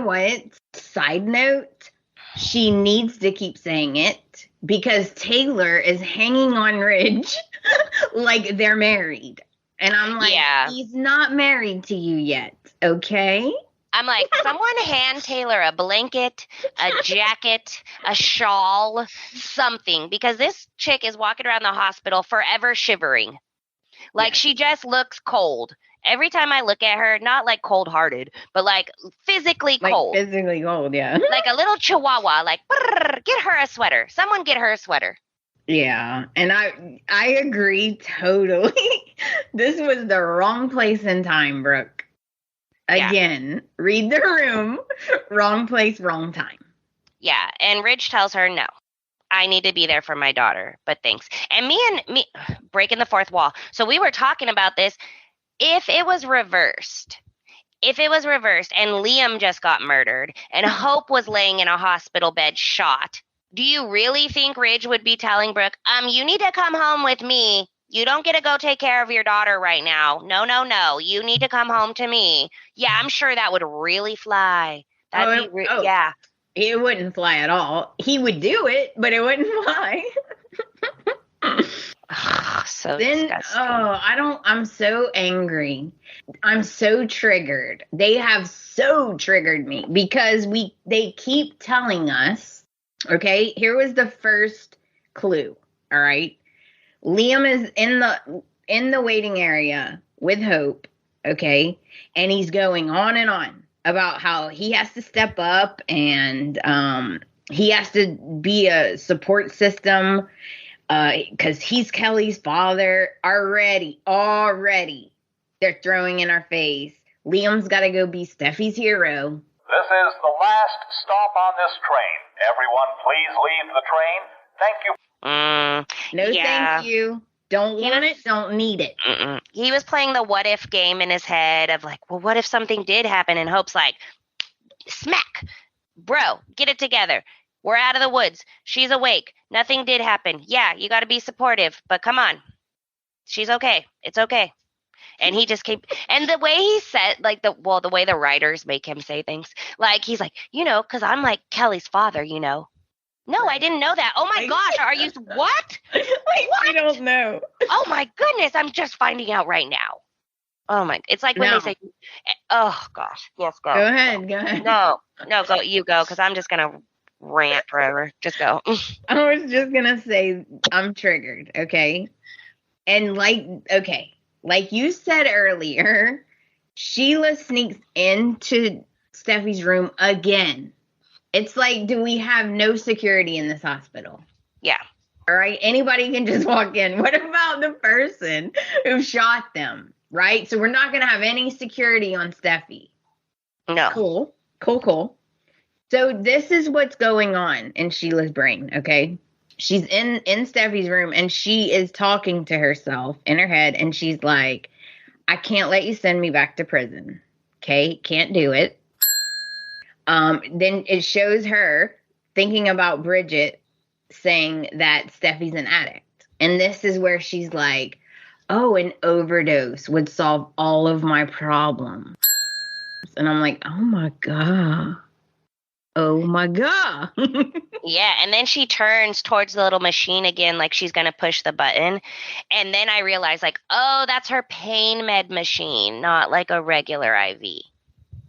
Speaker 1: what? Side note, she needs to keep saying it because Taylor is hanging on Ridge like they're married. And I'm like, he's not married to you yet, okay?
Speaker 3: I'm like, someone hand Taylor a blanket, a jacket, a shawl, something, because this chick is walking around the hospital forever shivering. Like, she just looks cold. Every time I look at her, not like cold-hearted, but like physically cold.
Speaker 1: Like physically cold, yeah.
Speaker 3: Like a little chihuahua, like, get her a sweater. Someone get her a sweater.
Speaker 1: Yeah, and I agree totally. This was the wrong place and time, Brooke. Again, read the room. Wrong place, wrong time.
Speaker 3: Yeah, and Ridge tells her no. I need to be there for my daughter, but thanks. And me breaking the fourth wall. So we were talking about this. If it was reversed and Liam just got murdered and Hope was laying in a hospital bed shot, do you really think Ridge would be telling Brooke, you need to come home with me? You don't get to go take care of your daughter right now. No. You need to come home to me. Yeah, I'm sure that would really fly. Yeah.
Speaker 1: It wouldn't fly at all. He would do it, but it wouldn't fly.
Speaker 3: So disgusting.
Speaker 1: I'm so angry. I'm so triggered. They have so triggered me because they keep telling us, okay, here was the first clue, all right? Liam is in the waiting area with Hope, okay? And he's going on and on about how he has to step up and he has to be a support system because he's Kelly's father. Already, they're throwing in our face. Liam's got to go be Steffi's hero.
Speaker 4: This is the last stop on this train. Everyone, please leave the train. Thank you.
Speaker 1: Thank you. Don't want it, don't need it.
Speaker 3: He was playing the what if game in his head of like, well, what if something did happen? And Hope's like, smack. Bro, get it together. We're out of the woods. She's awake. Nothing did happen. Yeah, you got to be supportive, but come on. She's okay. It's okay. And he just and the way he said, like, the way the writers make him say things, like, he's like, because I'm like Kelly's father, No, I didn't know that. Oh, my gosh. Are you what?
Speaker 1: What? I don't know.
Speaker 3: Oh, my goodness. I'm just finding out right now. Oh, my. It's like when they say, oh, gosh. Yes, go.
Speaker 1: Go ahead.
Speaker 3: No, you go, because I'm just going to rant forever. Just go.
Speaker 1: I was just going to say I'm triggered, okay? And like you said earlier, Sheila sneaks into Steffi's room again. It's like, do we have no security in this hospital?
Speaker 3: Yeah.
Speaker 1: All right. Anybody can just walk in. What about the person who shot them? Right. So we're not going to have any security on Steffi.
Speaker 3: No.
Speaker 1: Cool. So this is what's going on in Sheila's brain. Okay. She's in Steffi's room and she is talking to herself in her head. And she's like, I can't let you send me back to prison. Okay. Can't do it. Then it shows her thinking about Bridget saying that Steffi's an addict. And this is where she's like, oh, an overdose would solve all of my problems. And I'm like, oh my God.
Speaker 3: Yeah, and then she turns towards the little machine again like she's going to push the button. And then I realized, like, oh, that's her pain med machine, not like a regular IV.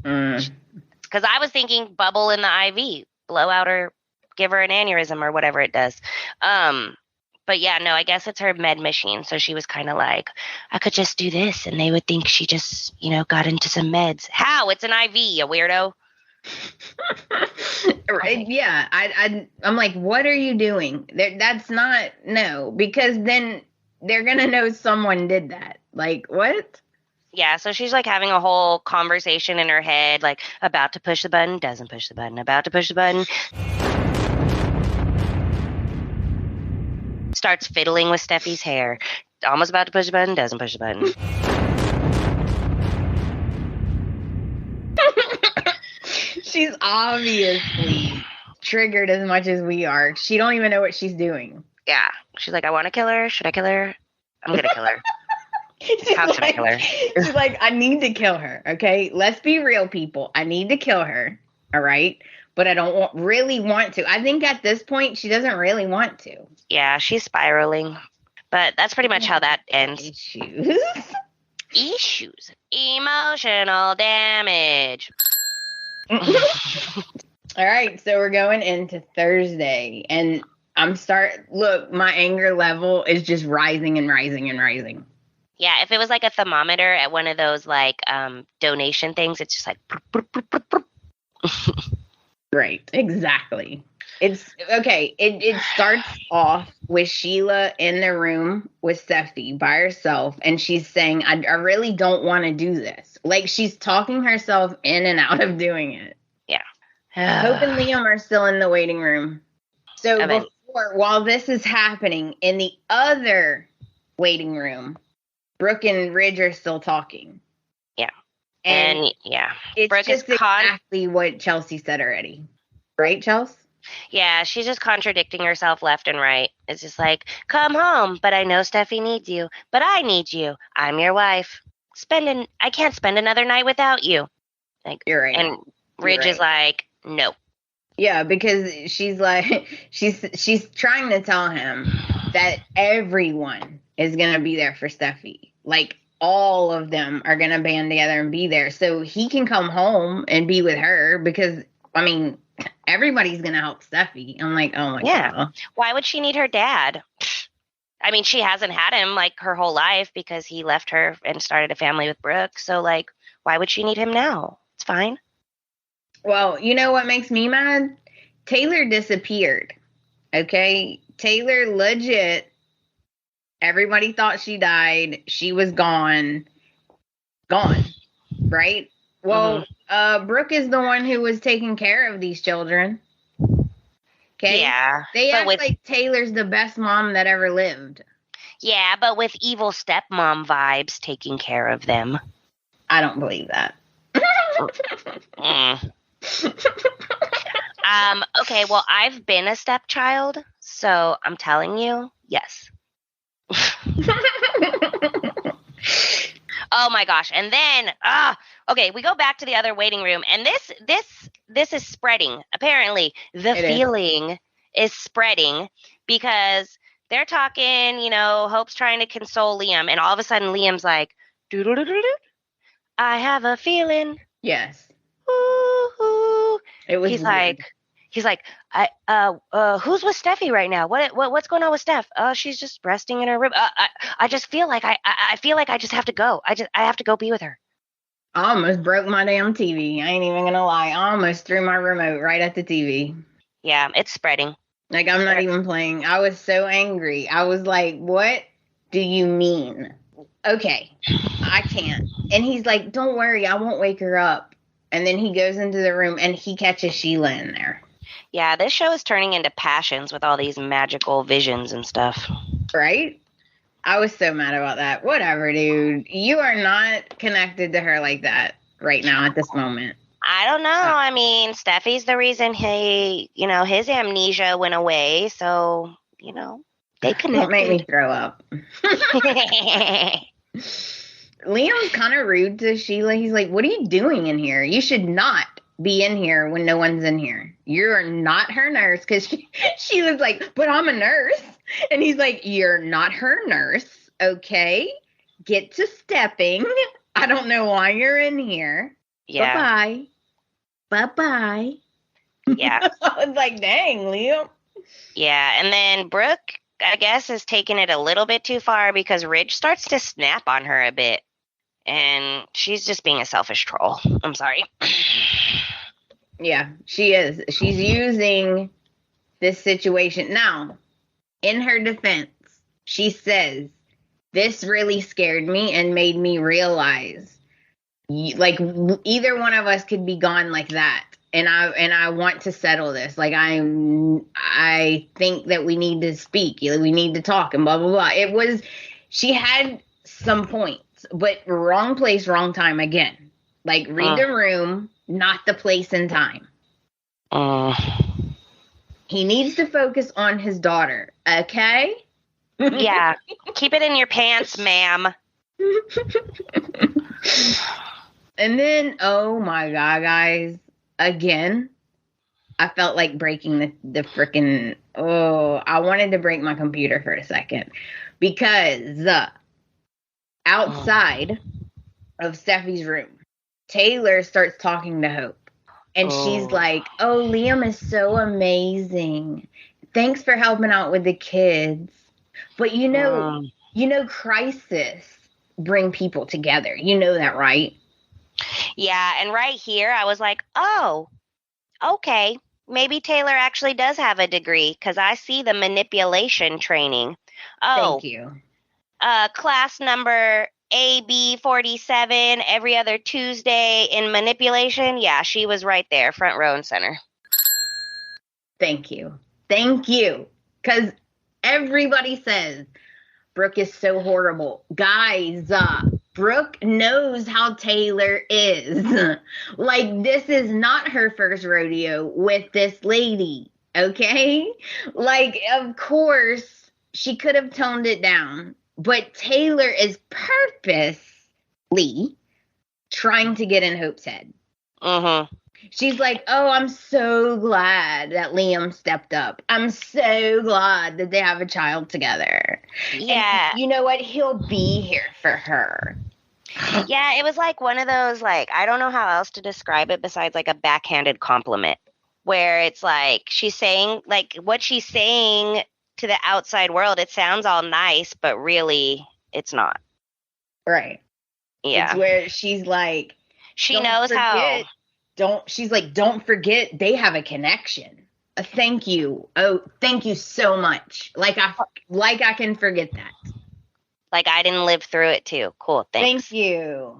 Speaker 3: Because I was thinking bubble in the IV, blow out or give her an aneurysm or whatever it does. But yeah, no, I guess it's her med machine. So she was kind of like, I could just do this and they would think she just, got into some meds. How? It's an IV, you weirdo.
Speaker 1: Right? Yeah. I'm like, what are you doing? That's not, no, because then they're going to know someone did that. Like, what?
Speaker 3: Yeah, so she's like having a whole conversation in her head, like about to push the button, doesn't push the button, about to push the button. Starts fiddling with Steffi's hair. Almost about to push the button, doesn't push the button.
Speaker 1: She's obviously triggered as much as we are. She don't even know what she's doing.
Speaker 3: Yeah. She's like, I want to kill her. Should I kill her? I'm going to kill her. How should I kill her?
Speaker 1: She's like, I need to kill her. Okay. Let's be real, people. I need to kill her. All right. But I don't really want to. I think at this point, she doesn't really want to.
Speaker 3: Yeah, she's spiraling. But that's pretty much how that ends. Issues. Emotional damage.
Speaker 1: All right. So we're going into Thursday. And look, my anger level is just rising and rising and rising.
Speaker 3: Yeah, if it was like a thermometer at one of those like donation things, it's just like.
Speaker 1: Right, exactly. It's okay. It starts off with Sheila in the room with Steffi by herself, and she's saying, I really don't want to do this. Like, she's talking herself in and out of doing it.
Speaker 3: Yeah.
Speaker 1: Hope and Liam are still in the waiting room. So while this is happening, in the other waiting room, Brooke and Ridge are still talking.
Speaker 3: Yeah.
Speaker 1: And
Speaker 3: yeah.
Speaker 1: It's
Speaker 3: Brooke
Speaker 1: just exactly what Chelsea said already. Right, Chelsea?
Speaker 3: Yeah, she's just contradicting herself left and right. It's just like, come home, but I know Steffi needs you. But I need you. I'm your wife. I can't spend another night without you. Like,
Speaker 1: you're right.
Speaker 3: And Ridge is like, no.
Speaker 1: Yeah, because she's like, she's trying to tell him that everyone is going to be there for Steffi. Like, all of them are going to band together and be there. So he can come home and be with her because, I mean, everybody's going to help Steffi. I'm like, oh my God.
Speaker 3: Why would she need her dad? I mean, she hasn't had him like her whole life because he left her and started a family with Brooke. So like, why would she need him now? It's fine.
Speaker 1: Well, you know what makes me mad? Taylor disappeared. Okay. Taylor legit. Everybody thought she died. She was gone. Right? Well, Brooke is the one who was taking care of these children. Okay?
Speaker 3: Yeah.
Speaker 1: They act like Taylor's the best mom that ever lived.
Speaker 3: Yeah, but with evil stepmom vibes taking care of them.
Speaker 1: I don't believe that.
Speaker 3: Okay, well, I've been a stepchild, so I'm telling you, yes. Oh my gosh. And then okay, we go back to the other waiting room, and this is spreading. Apparently the feeling is spreading because they're talking, you know, Hope's trying to console Liam, and all of a sudden Liam's like, I have a feeling.
Speaker 1: Yes.
Speaker 3: Ooh.
Speaker 1: It was
Speaker 3: he's
Speaker 1: weird.
Speaker 3: like, who's with Steffi right now? What's going on with Steph? She's just resting in her room. I just feel like I feel like I just have to go. I have to go be with her.
Speaker 1: I almost broke my damn TV. I ain't even gonna lie. I almost threw my remote right at the TV.
Speaker 3: Yeah, it's spreading.
Speaker 1: Like, I'm not even playing. I was so angry. I was like, what do you mean? Okay, I can't. And he's like, don't worry, I won't wake her up. And then he goes into the room and he catches Sheila in there.
Speaker 3: Yeah, this show is turning into Passions with all these magical visions and stuff.
Speaker 1: Right? I was so mad about that. Whatever, dude. You are not connected to her like that right now at this moment.
Speaker 3: I don't know. I mean, Steffi's the reason his amnesia went away. So, they connected.
Speaker 1: Don't make me throw up. Liam's kind of rude to Sheila. He's like, what are you doing in here? You should not be in here when no one's in here. You're not her nurse. Because Sheila's like, but I'm a nurse. And he's like, you're not her nurse. Okay. Get to stepping. I don't know why you're in here. Yeah. Bye-bye. Bye-bye.
Speaker 3: Yeah.
Speaker 1: I was like, dang, Liam.
Speaker 3: Yeah. And then Brooke, I guess, is taking it a little bit too far because Ridge starts to snap on her a bit. And she's just being a selfish troll. I'm sorry.
Speaker 1: Yeah, she is. She's using this situation. Now, in her defense, she says, this really scared me and made me realize, like, either one of us could be gone like that. And I want to settle this. Like, I think that we need to speak. We need to talk and blah, blah, blah. She had some points, but wrong place, wrong time again. Like, read the room, not the place and time. He needs to focus on his daughter, okay?
Speaker 3: Yeah. Keep it in your pants, ma'am.
Speaker 1: And then, oh my God, guys, again, I felt like breaking the freaking, I wanted to break my computer for a second because outside of Steffi's room, Taylor starts talking to Hope. And she's like, oh, Liam is so amazing. Thanks for helping out with the kids. But you know, crisis bring people together. You know that, right?
Speaker 3: Yeah, and right here, I was like, oh, okay. Maybe Taylor actually does have a degree because I see the manipulation training. Oh,
Speaker 1: Thank you.
Speaker 3: Class number AB47 every other Tuesday in manipulation. Yeah, she was right there, front row and center.
Speaker 1: Thank you. Thank you. Because everybody says Brooke is so horrible. Guys, Brooke knows how Taylor is. Like, this is not her first rodeo with this lady, okay? Like, of course, she could have toned it down, but Taylor is purposely trying to get in Hope's head.
Speaker 3: Mm-hmm.
Speaker 1: She's like, oh, I'm so glad that Liam stepped up. I'm so glad that they have a child together.
Speaker 3: Yeah.
Speaker 1: And you know what? He'll be here for her.
Speaker 3: Yeah, it was like one of those, like, I don't know how else to describe it besides like a backhanded compliment where it's like she's saying, like, what she's saying to the outside world, it sounds all nice, but really it's not.
Speaker 1: Right.
Speaker 3: Yeah.
Speaker 1: It's where she's like,
Speaker 3: she knows how.
Speaker 1: She's like, don't forget they have a connection. Thank you. Oh, thank you so much. Like I can forget that.
Speaker 3: Like I didn't live through it too. Cool. Thanks.
Speaker 1: Thank you.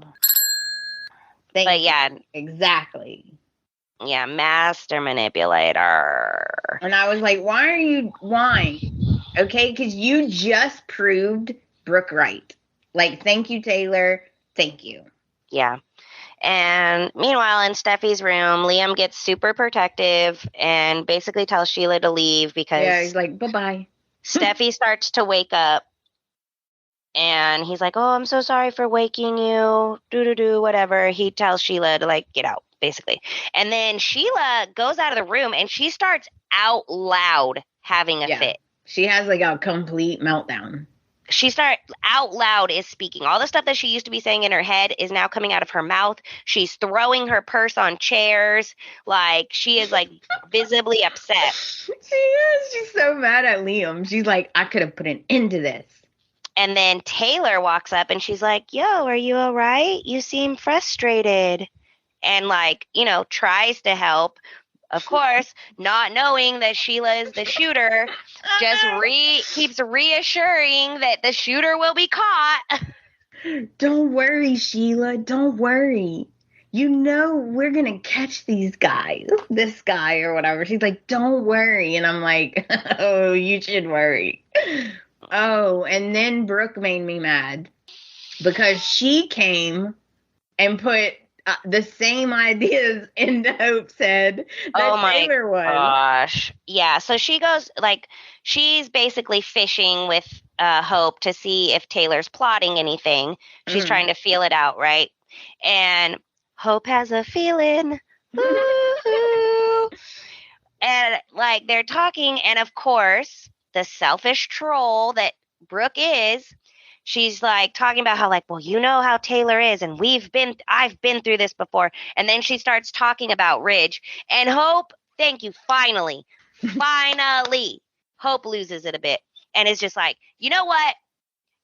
Speaker 3: Yeah.
Speaker 1: Exactly.
Speaker 3: Yeah, master manipulator.
Speaker 1: And I was like, why? Okay, because you just proved Brooke right. Like, thank you, Taylor. Thank you.
Speaker 3: Yeah. And meanwhile, in Steffi's room, Liam gets super protective and basically tells Sheila to leave because
Speaker 1: he's like, bye-bye.
Speaker 3: Steffi starts to wake up and he's like, oh, I'm so sorry for waking you, whatever. He tells Sheila to, like, get out, basically. And then Sheila goes out of the room and she starts out loud having a fit.
Speaker 1: She has, like, a complete meltdown.
Speaker 3: She out loud is speaking. All the stuff that she used to be saying in her head is now coming out of her mouth. She's throwing her purse on chairs. Like, she is, like, visibly upset.
Speaker 1: She is. She's so mad at Liam. She's like, I could have put an end to this.
Speaker 3: And then Taylor walks up and she's like, yo, are you all right? You seem frustrated. And, like, you know, tries to help. Of course, not knowing that Sheila is the shooter, just keeps reassuring that the shooter will be caught.
Speaker 1: Don't worry, Sheila. Don't worry. You know we're going to catch these guys. This guy or whatever. She's like, don't worry. And I'm like, oh, you should worry. Oh, and then Brooke made me mad because she came and put the same ideas into Hope's head that Taylor was.
Speaker 3: Gosh. Yeah, so she goes, like, she's basically fishing with Hope to see if Taylor's plotting anything. She's trying to feel it out, right? And Hope has a feeling. And, like, they're talking, and of course, the selfish troll that Brooke is, she's, like, talking about how, like, well, you know how Taylor is, and I've been through this before. And then she starts talking about Ridge. And Hope, thank you, finally, Hope loses it a bit. And is just like, you know what?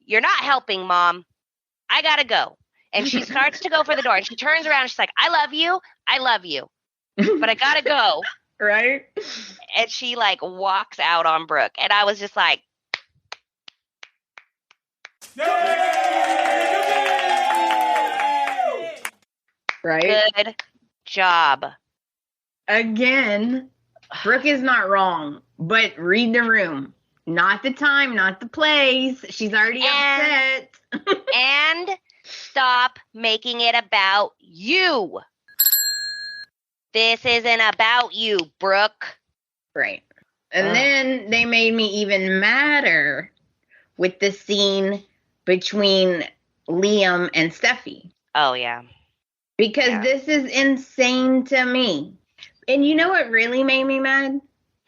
Speaker 3: You're not helping, Mom. I gotta go. And she starts to go for the door. And she turns around and she's like, I love you. But I gotta go.
Speaker 1: Right?
Speaker 3: And she, like, walks out on Brooke. And I was just like,
Speaker 1: right?
Speaker 3: Good job.
Speaker 1: Again, Brooke is not wrong, but read the room. Not the time, not the place. She's already upset.
Speaker 3: And stop making it about you. This isn't about you, Brooke.
Speaker 1: Right. And then they made me even madder with the scene between Liam and Steffi.
Speaker 3: Oh, yeah.
Speaker 1: Because this is insane to me. And you know what really made me mad?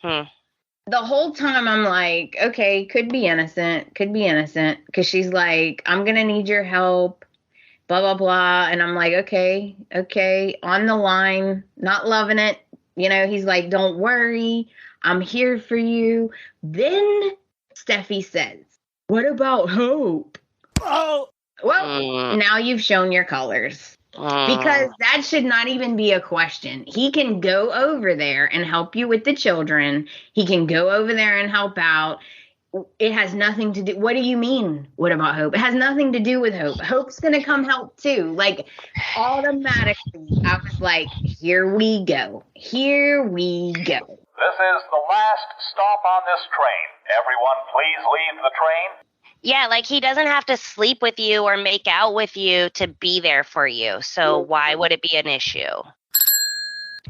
Speaker 1: The whole time I'm like, okay, could be innocent. Because she's like, I'm going to need your help, blah, blah, blah. And I'm like, okay, on the line, not loving it. You know, he's like, don't worry, I'm here for you. Then Steffi says, what about Hope? Oh, well, now you've shown your colors. Because that should not even be a question. He can go over there and help you with the children. He can go over there and help out. It has nothing to do. What do you mean? What about Hope? It has nothing to do with Hope. Hope's going to come help too. Like, automatically, I was like, here we go.
Speaker 4: This is the last stop on this train. Everyone, please leave the train.
Speaker 3: Yeah, like he doesn't have to sleep with you or make out with you to be there for you. So why would it be an issue?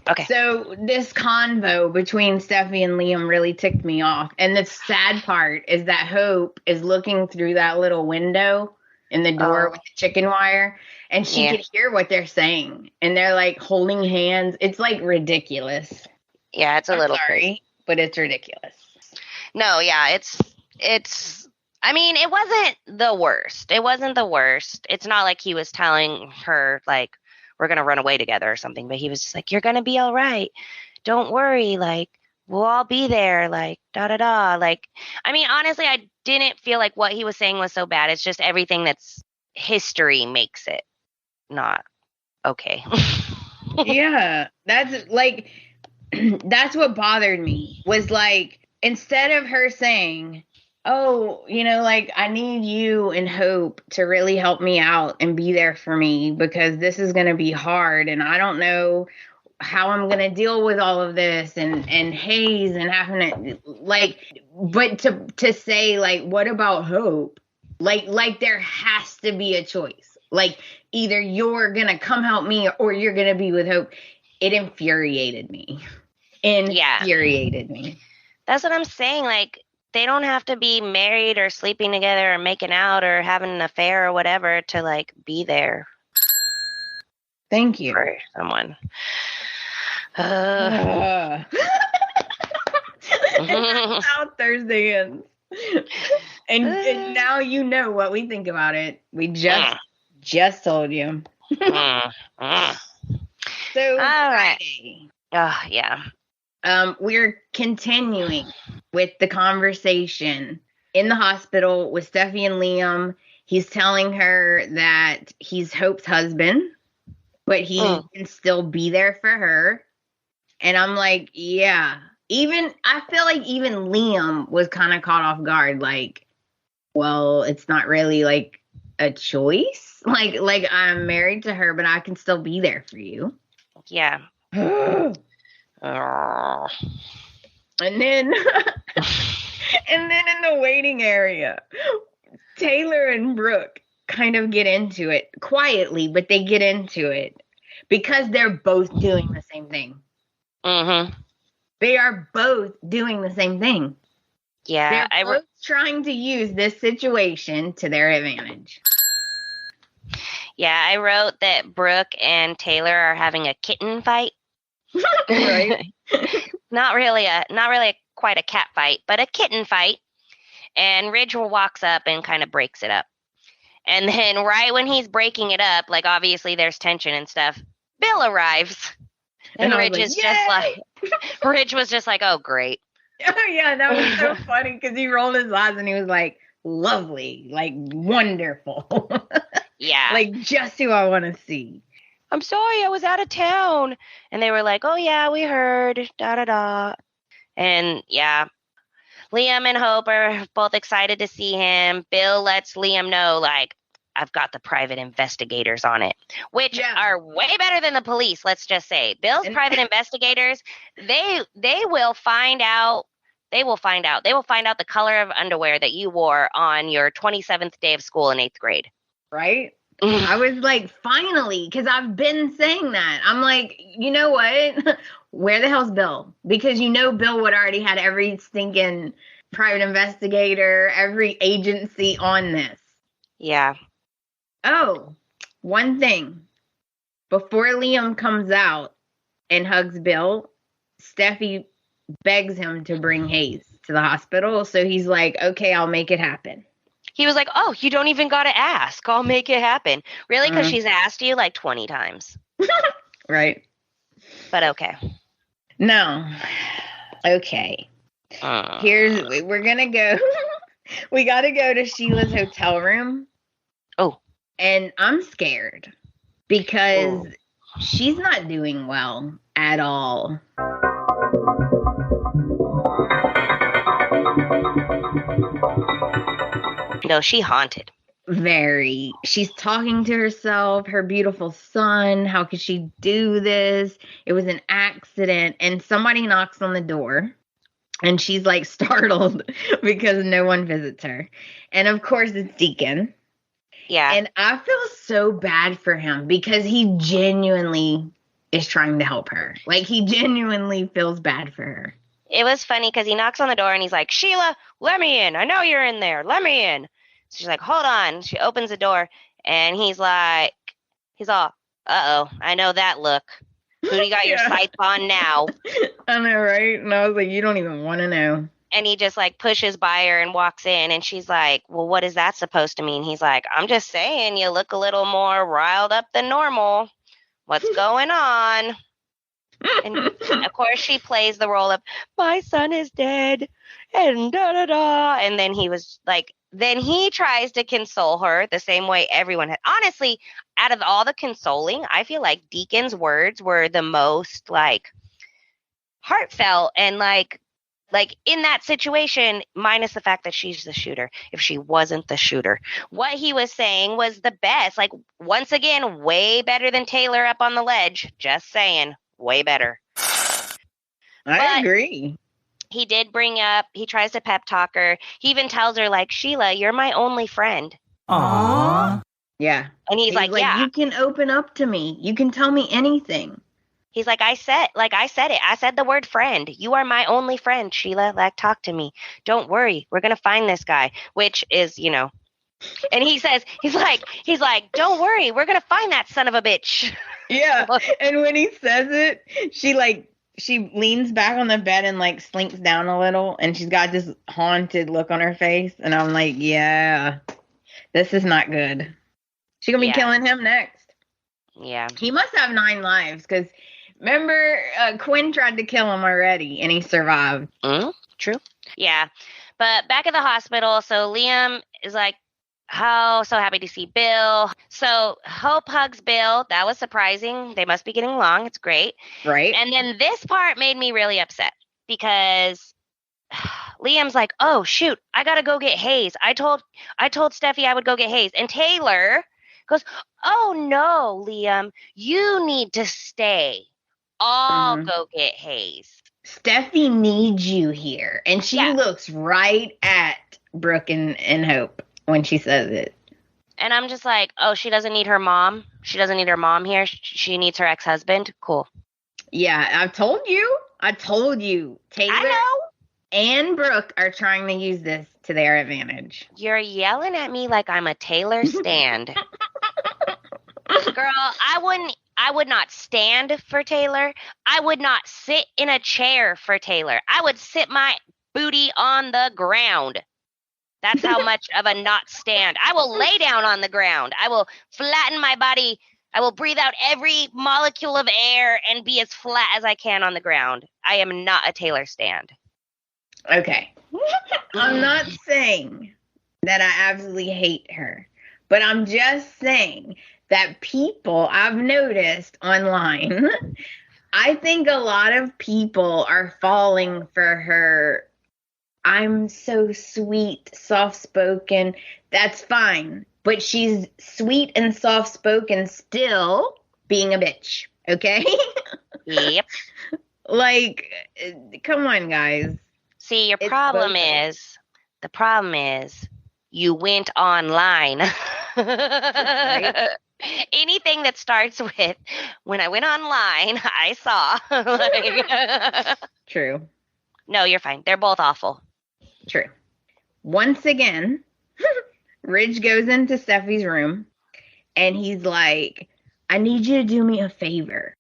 Speaker 3: Okay.
Speaker 1: So this convo between Steffi and Liam really ticked me off. And the sad part is that Hope is looking through that little window in the door with the chicken wire. And she can hear what they're saying. And they're like holding hands. It's like ridiculous.
Speaker 3: Yeah, it's a little
Speaker 1: sorry, but it's ridiculous.
Speaker 3: No, yeah, it's I mean, it wasn't the worst. It's not like he was telling her, like, we're going to run away together or something. But he was just like, you're going to be all right. Don't worry. Like, we'll all be there. Like, da-da-da. Like, I mean, honestly, I didn't feel like what he was saying was so bad. It's just everything that's history makes it not okay.
Speaker 1: Yeah. That's, like, that's what bothered me. Was, like, instead of her saying, oh, you know, like, I need you and Hope to really help me out and be there for me because this is going to be hard and I don't know how I'm going to deal with all of this and Hayes and having it, like, but to say, like, what about Hope? Like there has to be a choice. Like, either you're going to come help me or you're going to be with Hope. It infuriated me.
Speaker 3: That's what I'm saying. Like, they don't have to be married or sleeping together or making out or having an affair or whatever to, like, be there.
Speaker 1: Thank you.
Speaker 3: For someone.
Speaker 1: And that's how Thursday ends. And now you know what we think about it. We just told you. So,
Speaker 3: all right.
Speaker 1: Friday.
Speaker 3: Oh, yeah.
Speaker 1: We're continuing with the conversation in the hospital with Steffi and Liam. He's telling her that he's Hope's husband, but he can still be there for her. And I'm like, yeah. I feel like even Liam was kind of caught off guard. Like, well, it's not really like a choice. Like I'm married to her, but I can still be there for you.
Speaker 3: Yeah.
Speaker 1: And then in the waiting area, Taylor and Brooke kind of get into it quietly, but they get into it because they're both doing the same thing.
Speaker 3: Mm-hmm.
Speaker 1: They are both doing the same thing.
Speaker 3: Yeah.
Speaker 1: They're both trying to use this situation to their advantage.
Speaker 3: Yeah, I wrote that Brooke and Taylor are having a kitten fight.
Speaker 1: Right.
Speaker 3: Not really quite a cat fight, but a kitten fight. And Ridge walks up and kind of breaks it up. And then right when he's breaking it up, like obviously there's tension and stuff, Bill arrives. And Ridge is just like, Ridge was just like, oh, great.
Speaker 1: Oh, yeah, that was so funny because he rolled his eyes and he was like, lovely, like wonderful.
Speaker 3: Yeah.
Speaker 1: Like just who I want to see.
Speaker 3: I'm sorry, I was out of town. And they were like, oh, yeah, we heard, da-da-da. And, yeah, Liam and Hope are both excited to see him. Bill lets Liam know, like, I've got the private investigators on it, which are way better than the police, let's just say. Bill's private investigators, they will find out. They will find out the color of underwear that you wore on your 27th day of school in 8th grade.
Speaker 1: Right? I was like, finally, because I've been saying that. I'm like, you know what? Where the hell's Bill? Because Bill would already had every stinking private investigator, every agency on this.
Speaker 3: Yeah.
Speaker 1: Oh, one thing. Before Liam comes out and hugs Bill, Steffi begs him to bring Hayes to the hospital. So he's like, okay, I'll make it happen.
Speaker 3: He was like, oh, you don't even got to ask. I'll make it happen. Really? Because she's asked you like 20 times.
Speaker 1: Right.
Speaker 3: But okay.
Speaker 1: No. Okay. We're going to go. We got to go to Sheila's hotel room.
Speaker 3: Oh.
Speaker 1: And I'm scared because she's not doing well at all.
Speaker 3: No, she haunted.
Speaker 1: Very. She's talking to herself, her beautiful son. How could she do this? It was an accident. And somebody knocks on the door. And she's like startled because no one visits her. And of course, it's Deacon.
Speaker 3: Yeah.
Speaker 1: And I feel so bad for him because he genuinely is trying to help her. Like, he genuinely feels bad for her.
Speaker 3: It was funny because he knocks on the door and he's like, Sheila, let me in. I know you're in there. Let me in. So she's like, hold on. She opens the door and he's all, uh-oh, I know that look. Who do you got your sights on now?
Speaker 1: I know, right? And I was like, you don't even want to know.
Speaker 3: And he just like pushes by her and walks in. And she's like, well, what is that supposed to mean? He's like, I'm just saying you look a little more riled up than normal. What's going on? And of course she plays the role of, my son is dead. And da-da-da. And then then he tries to console her the same way everyone had. Honestly, out of all the consoling, I feel like Deacon's words were the most like heartfelt and like in that situation, minus the fact that she's the shooter. If she wasn't the shooter, what he was saying was the best. Like, once again, way better than Taylor up on the ledge. Just saying, way better.
Speaker 1: I agree.
Speaker 3: He did he tries to pep talk her. He even tells her, like, Sheila, you're my only friend.
Speaker 1: Aww. Yeah.
Speaker 3: And he's like, yeah.
Speaker 1: You can open up to me. You can tell me anything.
Speaker 3: He's like, I said it. I said the word friend. You are my only friend, Sheila. Like, talk to me. Don't worry. We're going to find this guy, which is, and he says, he's like, don't worry. We're going to find that son of a bitch.
Speaker 1: Yeah. And when he says it, she leans back on the bed and like slinks down a little, and she's got this haunted look on her face. And I'm like, yeah, this is not good. She's going to be killing him next.
Speaker 3: Yeah.
Speaker 1: He must have 9 lives because remember Quinn tried to kill him already and he survived.
Speaker 3: True. Yeah. But back at the hospital, so Liam is like, oh, so happy to see Bill. So Hope hugs Bill. That was surprising. They must be getting along. It's great.
Speaker 1: Right.
Speaker 3: And then this part made me really upset because Liam's like, oh, shoot, I got to go get Hayes. I told Steffi I would go get Hayes. And Taylor goes, oh, no, Liam, you need to stay. I'll go get Hayes.
Speaker 1: Steffi needs you here. And she looks right at Brooke and Hope when she says it.
Speaker 3: And I'm just like, oh, she doesn't need her mom. She doesn't need her mom here. She needs her ex-husband. Cool.
Speaker 1: Yeah, I told you. Taylor and Brooke are trying to use this to their advantage.
Speaker 3: You're yelling at me like I'm a Taylor stand. Girl, I would not stand for Taylor. I would not sit in a chair for Taylor. I would sit my booty on the ground. That's how much of a not stand. I will lay down on the ground. I will flatten my body. I will breathe out every molecule of air and be as flat as I can on the ground. I am not a Taylor stand.
Speaker 1: Okay. I'm not saying that I absolutely hate her, but I'm just saying that people I've noticed online, I think a lot of people are falling for her. I'm so sweet, soft-spoken. That's fine. But she's sweet and soft-spoken still being a bitch. Okay?
Speaker 3: Yep.
Speaker 1: Like, come on, guys.
Speaker 3: See, the problem is you went online
Speaker 1: Right?
Speaker 3: Anything that starts with, when I went online, I saw. Like,
Speaker 1: True.
Speaker 3: no, you're fine. They're both awful.
Speaker 1: True. Once again, Ridge goes into Steffi's room and he's like, I need you to do me a favor.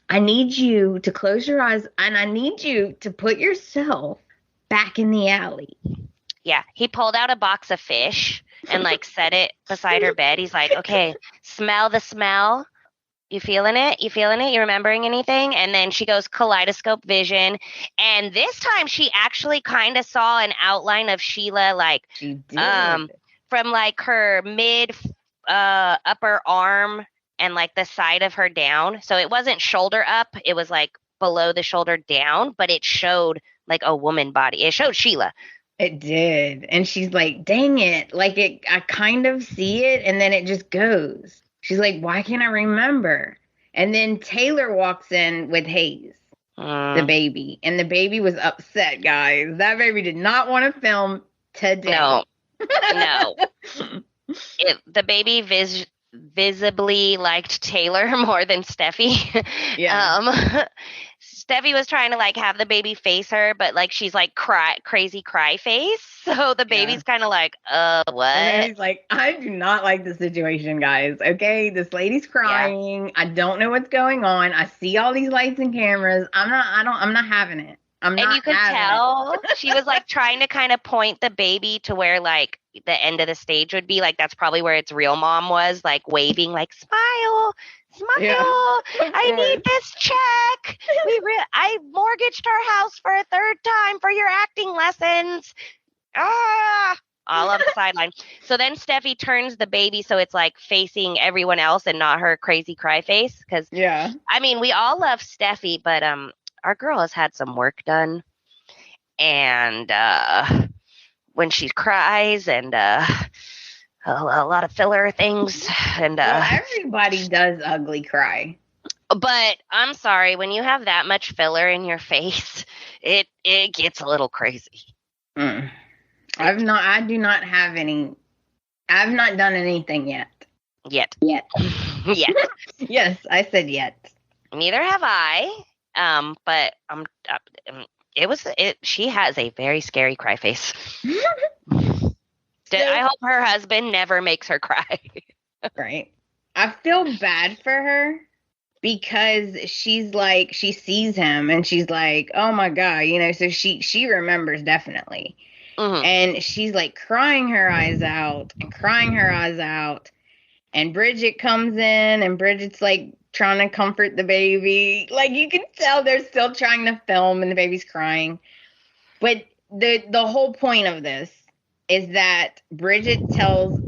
Speaker 1: I need you to close your eyes and I need you to put yourself back in the alley.
Speaker 3: Yeah, he pulled out a box of fish and like set it beside her bed. He's like, okay, smell the smell. You feeling it? You feeling it? You remembering anything? And then she goes kaleidoscope vision. And this time she actually kind of saw an outline of Sheila, like
Speaker 1: She did.
Speaker 3: from like her mid upper arm and like the side of her down. So it wasn't shoulder up. It was like below the shoulder down, but it showed like a woman body. It showed Sheila.
Speaker 1: It did. And she's like, dang it. Like I kind of see it and then it just goes. She's like, why can't I remember? And then Taylor walks in with Hayes, the baby. And the baby was upset, guys. That baby did not want to film today.
Speaker 3: No. The baby visibly liked Taylor more than Steffi.
Speaker 1: Yeah.
Speaker 3: Steffi was trying to like have the baby face her, but like she's like crazy cry face. So the baby's kind of like, what?
Speaker 1: And he's like, I do not like the situation, guys. Okay, this lady's crying. Yeah. I don't know what's going on. I see all these lights and cameras. I'm not having it. And you could
Speaker 3: tell she was like trying to kind of point the baby to where like the end of the stage would be. Like that's probably where its real mom was, like waving, like smile. Yeah, I need this check. I mortgaged our house for a third time for your acting lessons. All on the sideline. So then Steffi turns the baby so it's like facing everyone else and not her crazy cry face. Because I mean, we all love Steffi, but our girl has had some work done, and when she cries and a lot of filler things, and
Speaker 1: everybody does ugly cry.
Speaker 3: But I'm sorry, when you have that much filler in your face, it gets a little crazy.
Speaker 1: I do not have any. I've not done anything yet.
Speaker 3: Yet.
Speaker 1: Yes, I said yet.
Speaker 3: Neither have I. But she has a very scary cry face. I hope her husband never makes her cry.
Speaker 1: Right. I feel bad for her because she's like, she sees him and she's like, oh my God, so she remembers definitely. Mm-hmm. And she's like crying her eyes out. And Bridget comes in and Bridget's like trying to comfort the baby. Like you can tell they're still trying to film and the baby's crying. But the whole point of this is that Bridget tells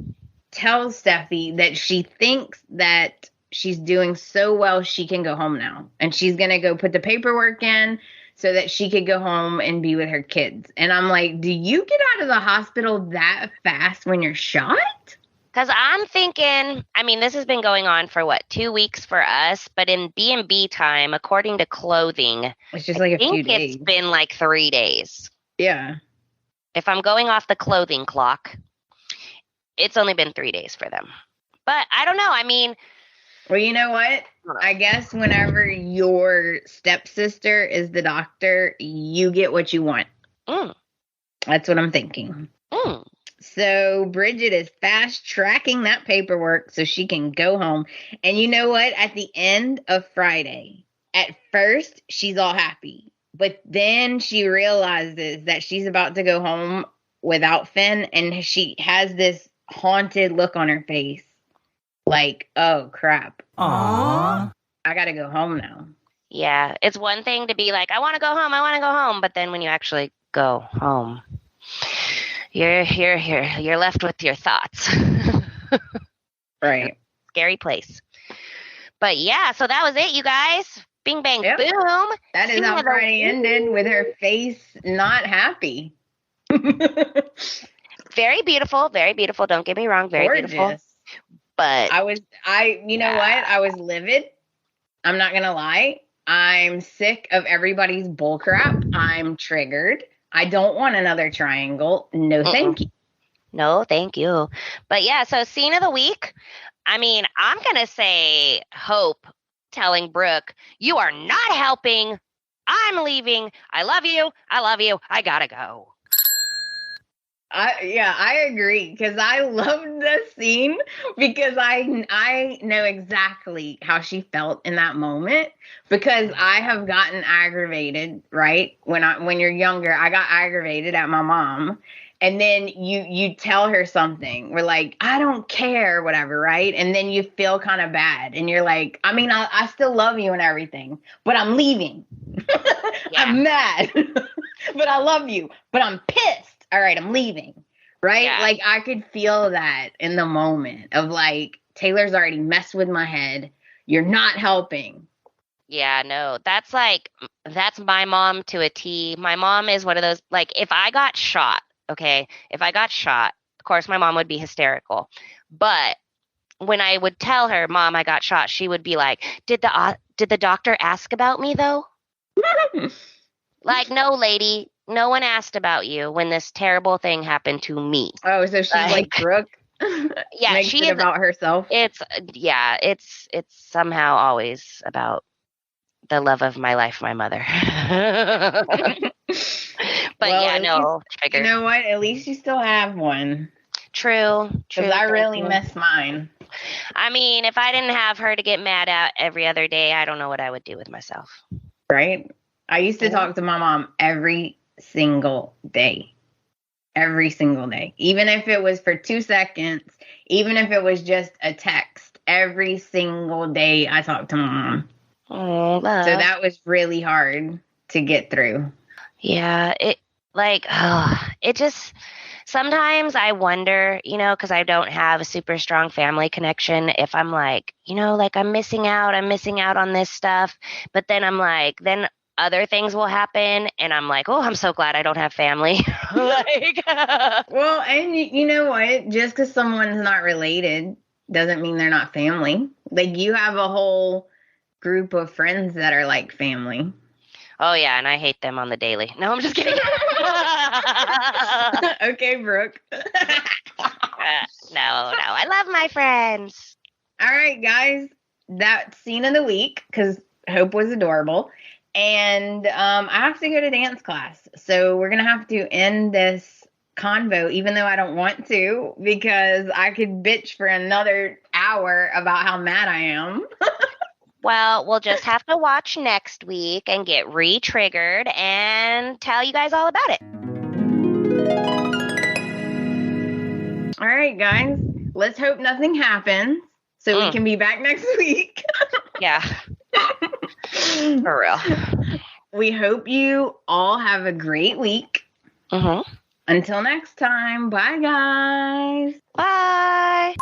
Speaker 1: Steffi that she thinks that she's doing so well she can go home now. And she's going to go put the paperwork in so that she could go home and be with her kids. And I'm like, do you get out of the hospital that fast when you're shot?
Speaker 3: Because I'm thinking, I mean, this has been going on for 2 weeks for us, but in B&B time, according to clothing,
Speaker 1: it's just like a few days.
Speaker 3: It's been like 3 days.
Speaker 1: Yeah.
Speaker 3: If I'm going off the clothing clock, it's only been 3 days for them. But I don't know. I mean,
Speaker 1: well, you know what? I guess whenever your stepsister is the doctor, you get what you want. That's what I'm thinking. So Bridget is fast tracking that paperwork so she can go home. And you know what? At the end of Friday, at first, she's all happy. But then she realizes that she's about to go home without Finn. And she has this haunted look on her face. Like, oh, crap. Aww. I got to go home now.
Speaker 3: Yeah. It's one thing to be like, I want to go home. But then when you actually go home, you're left with your thoughts.
Speaker 1: Right.
Speaker 3: Scary place. But yeah, so that was it, you guys. Bing, bang, boom.
Speaker 1: That is how Friday ended, with her face not happy.
Speaker 3: Very beautiful. Very beautiful. Don't get me wrong. Very gorgeous. Beautiful. But
Speaker 1: I was livid. I'm not going to lie. I'm sick of everybody's bullcrap. I'm triggered. I don't want another triangle. No, thank you.
Speaker 3: No, thank you. But yeah, so scene of the week. I mean, I'm going to say Hope telling Brooke, you are not helping. I'm leaving. I love you. I love you. I gotta go.
Speaker 1: I agree because I loved this scene because I know exactly how she felt in that moment because I have gotten aggravated, right? When you're younger, I got aggravated at my mom. And then you tell her something. We're like, I don't care, whatever, right? And then you feel kind of bad. And you're like, I mean, I still love you and everything, but I'm leaving.
Speaker 3: Yeah.
Speaker 1: I'm mad, but I love you, but I'm pissed. All right, I'm leaving, right?
Speaker 3: Yeah.
Speaker 1: Like, I could feel that in the moment of, like, Taylor's already messed with my head. You're not helping.
Speaker 3: Yeah, no, that's my mom to a T. My mom is one of those, like, if I got shot, of course, my mom would be hysterical. But when I would tell her, Mom, I got shot, she would be like, did the doctor ask about me, though? Like, no, lady, no one asked about you when this terrible thing happened to me.
Speaker 1: Oh, so she's like Brooke?
Speaker 3: Yeah,
Speaker 1: Makes
Speaker 3: she
Speaker 1: it
Speaker 3: is
Speaker 1: about herself?
Speaker 3: It's somehow always about the love of my life, my mother. But
Speaker 1: well,
Speaker 3: yeah, no,
Speaker 1: you know what? At least you still have one.
Speaker 3: True.
Speaker 1: Because I really miss mine.
Speaker 3: I mean, if I didn't have her to get mad at every other day, I don't know what I would do with myself.
Speaker 1: Right? I used to talk to my mom every single day. Every single day. Even if it was for 2 seconds, even if it was just a text, every single day I talked to my mom.
Speaker 3: Oh, love.
Speaker 1: So that was really hard to get through.
Speaker 3: Yeah, it just, sometimes I wonder, because I don't have a super strong family connection, if I'm like, like I'm missing out on this stuff. But then I'm like, then other things will happen and I'm like, oh, I'm so glad I don't have family.
Speaker 1: Well, and you know what? Just because someone's not related doesn't mean they're not family. Like, you have a whole group of friends that are like family.
Speaker 3: Oh, yeah, and I hate them on the daily. No, I'm just kidding.
Speaker 1: Okay, Brooke.
Speaker 3: No, I love my friends.
Speaker 1: All right, guys. That scene of the week, because Hope was adorable. And I have to go to dance class. So we're going to have to end this convo, even though I don't want to, because I could bitch for another hour about how mad I am.
Speaker 3: Well, we'll just have to watch next week and get re-triggered and tell you guys all about it.
Speaker 1: All right, guys. Let's hope nothing happens so we can be back next week.
Speaker 3: Yeah. For real.
Speaker 1: We hope you all have a great week.
Speaker 3: Mm-hmm.
Speaker 1: Until next time. Bye, guys.
Speaker 3: Bye.